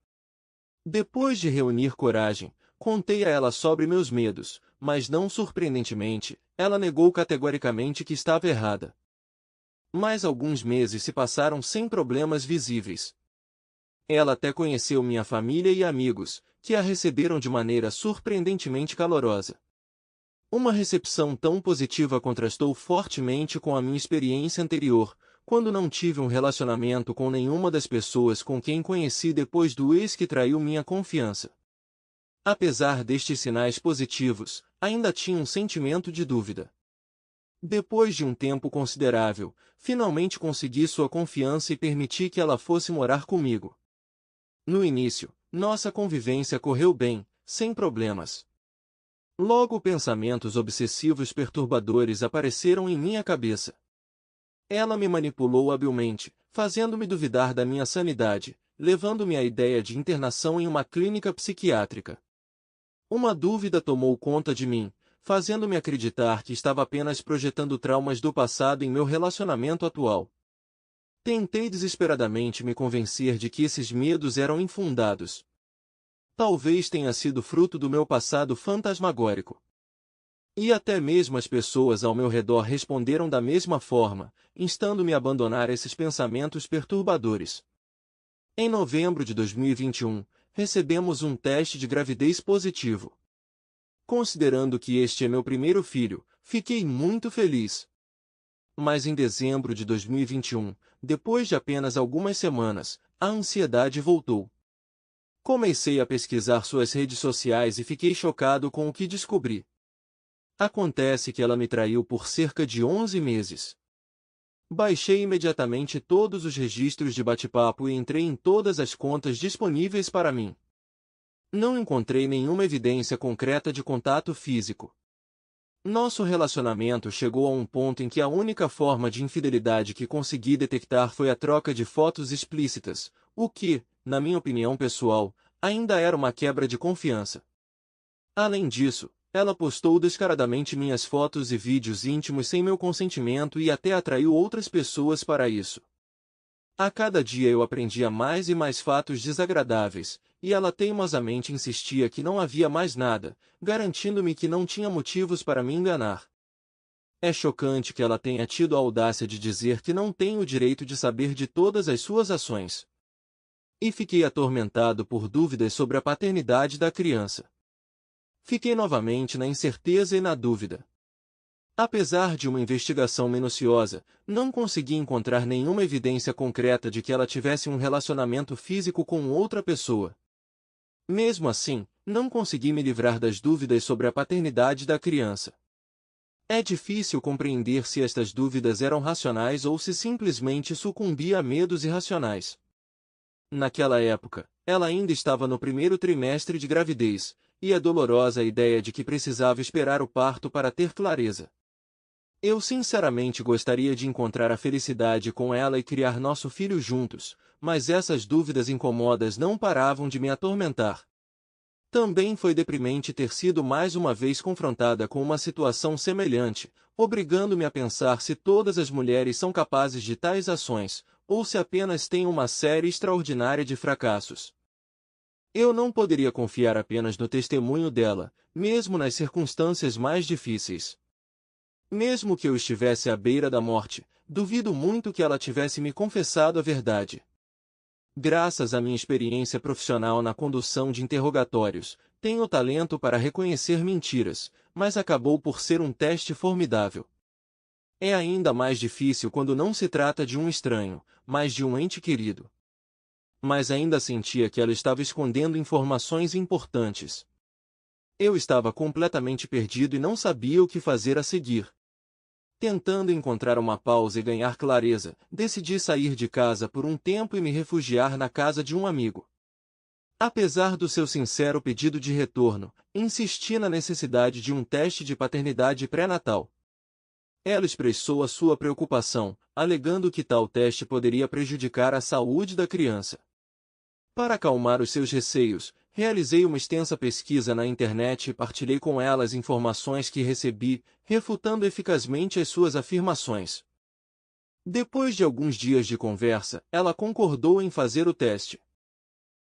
Depois de reunir coragem, contei a ela sobre meus medos, mas não surpreendentemente, ela negou categoricamente que estava errada. Mais alguns meses se passaram sem problemas visíveis. Ela até conheceu minha família e amigos, que a receberam de maneira surpreendentemente calorosa. Uma recepção tão positiva contrastou fortemente com a minha experiência anterior, quando não tive um relacionamento com nenhuma das pessoas com quem conheci depois do ex que traiu minha confiança. Apesar destes sinais positivos, ainda tinha um sentimento de dúvida. Depois de um tempo considerável, finalmente consegui sua confiança e permiti que ela fosse morar comigo. No início, nossa convivência correu bem, sem problemas. Logo pensamentos obsessivos perturbadores apareceram em minha cabeça. Ela me manipulou habilmente, fazendo-me duvidar da minha sanidade, levando-me à ideia de internação em uma clínica psiquiátrica. Uma dúvida tomou conta de mim, fazendo-me acreditar que estava apenas projetando traumas do passado em meu relacionamento atual. Tentei desesperadamente me convencer de que esses medos eram infundados. Talvez tenha sido fruto do meu passado fantasmagórico. E até mesmo as pessoas ao meu redor responderam da mesma forma, instando-me a abandonar esses pensamentos perturbadores. Em novembro de 2021, recebemos um teste de gravidez positivo. Considerando que este é meu primeiro filho, fiquei muito feliz. Mas em dezembro de 2021, depois de apenas algumas semanas, a ansiedade voltou. Comecei a pesquisar suas redes sociais e fiquei chocado com o que descobri. Acontece que ela me traiu por cerca de 11 meses. Baixei imediatamente todos os registros de bate-papo e entrei em todas as contas disponíveis para mim. Não encontrei nenhuma evidência concreta de contato físico. Nosso relacionamento chegou a um ponto em que a única forma de infidelidade que consegui detectar foi a troca de fotos explícitas, o que, na minha opinião pessoal, ainda era uma quebra de confiança. Além disso, ela postou descaradamente minhas fotos e vídeos íntimos sem meu consentimento e até atraiu outras pessoas para isso. A cada dia eu aprendia mais e mais fatos desagradáveis, e ela teimosamente insistia que não havia mais nada, garantindo-me que não tinha motivos para me enganar. É chocante que ela tenha tido a audácia de dizer que não tenho o direito de saber de todas as suas ações. E fiquei atormentado por dúvidas sobre a paternidade da criança. Fiquei novamente na incerteza e na dúvida. Apesar de uma investigação minuciosa, não consegui encontrar nenhuma evidência concreta de que ela tivesse um relacionamento físico com outra pessoa. Mesmo assim, não consegui me livrar das dúvidas sobre a paternidade da criança. É difícil compreender se estas dúvidas eram racionais ou se simplesmente sucumbia a medos irracionais. Naquela época, ela ainda estava no primeiro trimestre de gravidez, e é dolorosa a ideia de que precisava esperar o parto para ter clareza. Eu sinceramente gostaria de encontrar a felicidade com ela e criar nosso filho juntos, mas essas dúvidas incômodas não paravam de me atormentar. Também foi deprimente ter sido mais uma vez confrontada com uma situação semelhante, obrigando-me a pensar se todas as mulheres são capazes de tais ações, ou se apenas têm uma série extraordinária de fracassos. Eu não poderia confiar apenas no testemunho dela, mesmo nas circunstâncias mais difíceis. Mesmo que eu estivesse à beira da morte, duvido muito que ela tivesse me confessado a verdade. Graças à minha experiência profissional na condução de interrogatórios, tenho talento para reconhecer mentiras, mas acabou por ser um teste formidável. É ainda mais difícil quando não se trata de um estranho, mas de um ente querido. Mas ainda sentia que ela estava escondendo informações importantes. Eu estava completamente perdido e não sabia o que fazer a seguir. Tentando encontrar uma pausa e ganhar clareza, decidi sair de casa por um tempo e me refugiar na casa de um amigo. Apesar do seu sincero pedido de retorno, insisti na necessidade de um teste de paternidade pré-natal. Ela expressou a sua preocupação, alegando que tal teste poderia prejudicar a saúde da criança. Para acalmar os seus receios, realizei uma extensa pesquisa na internet e partilhei com ela as informações que recebi, refutando eficazmente as suas afirmações. Depois de alguns dias de conversa, ela concordou em fazer o teste.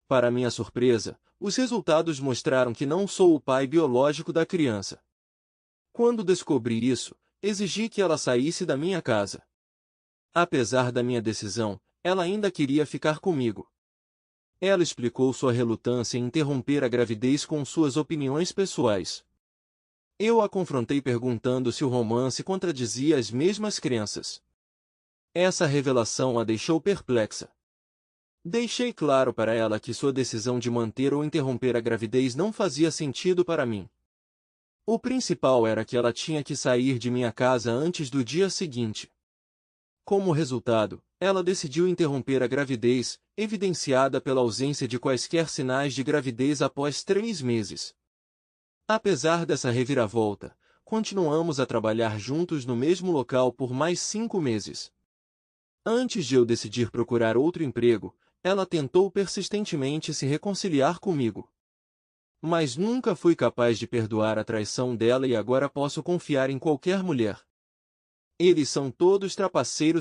Para minha surpresa, os resultados mostraram que não sou o pai biológico da criança. Quando descobri isso, exigi que ela saísse da minha casa. Apesar da minha decisão, ela ainda queria ficar comigo. Ela explicou sua relutância em interromper a gravidez com suas opiniões pessoais. Eu a confrontei perguntando se o romance contradizia as mesmas crenças. Essa revelação a deixou perplexa. Deixei claro para ela que sua decisão de manter ou interromper a gravidez não fazia sentido para mim. O principal era que ela tinha que sair de minha casa antes do dia seguinte. Como resultado, ela decidiu interromper a gravidez, evidenciada pela ausência de quaisquer sinais de gravidez após 3 meses. Apesar dessa reviravolta, continuamos a trabalhar juntos no mesmo local por mais 5 meses. Antes de eu decidir procurar outro emprego, ela tentou persistentemente se reconciliar comigo. Mas nunca fui capaz de perdoar a traição dela e agora posso confiar em qualquer mulher. Eles são todos trapaceiros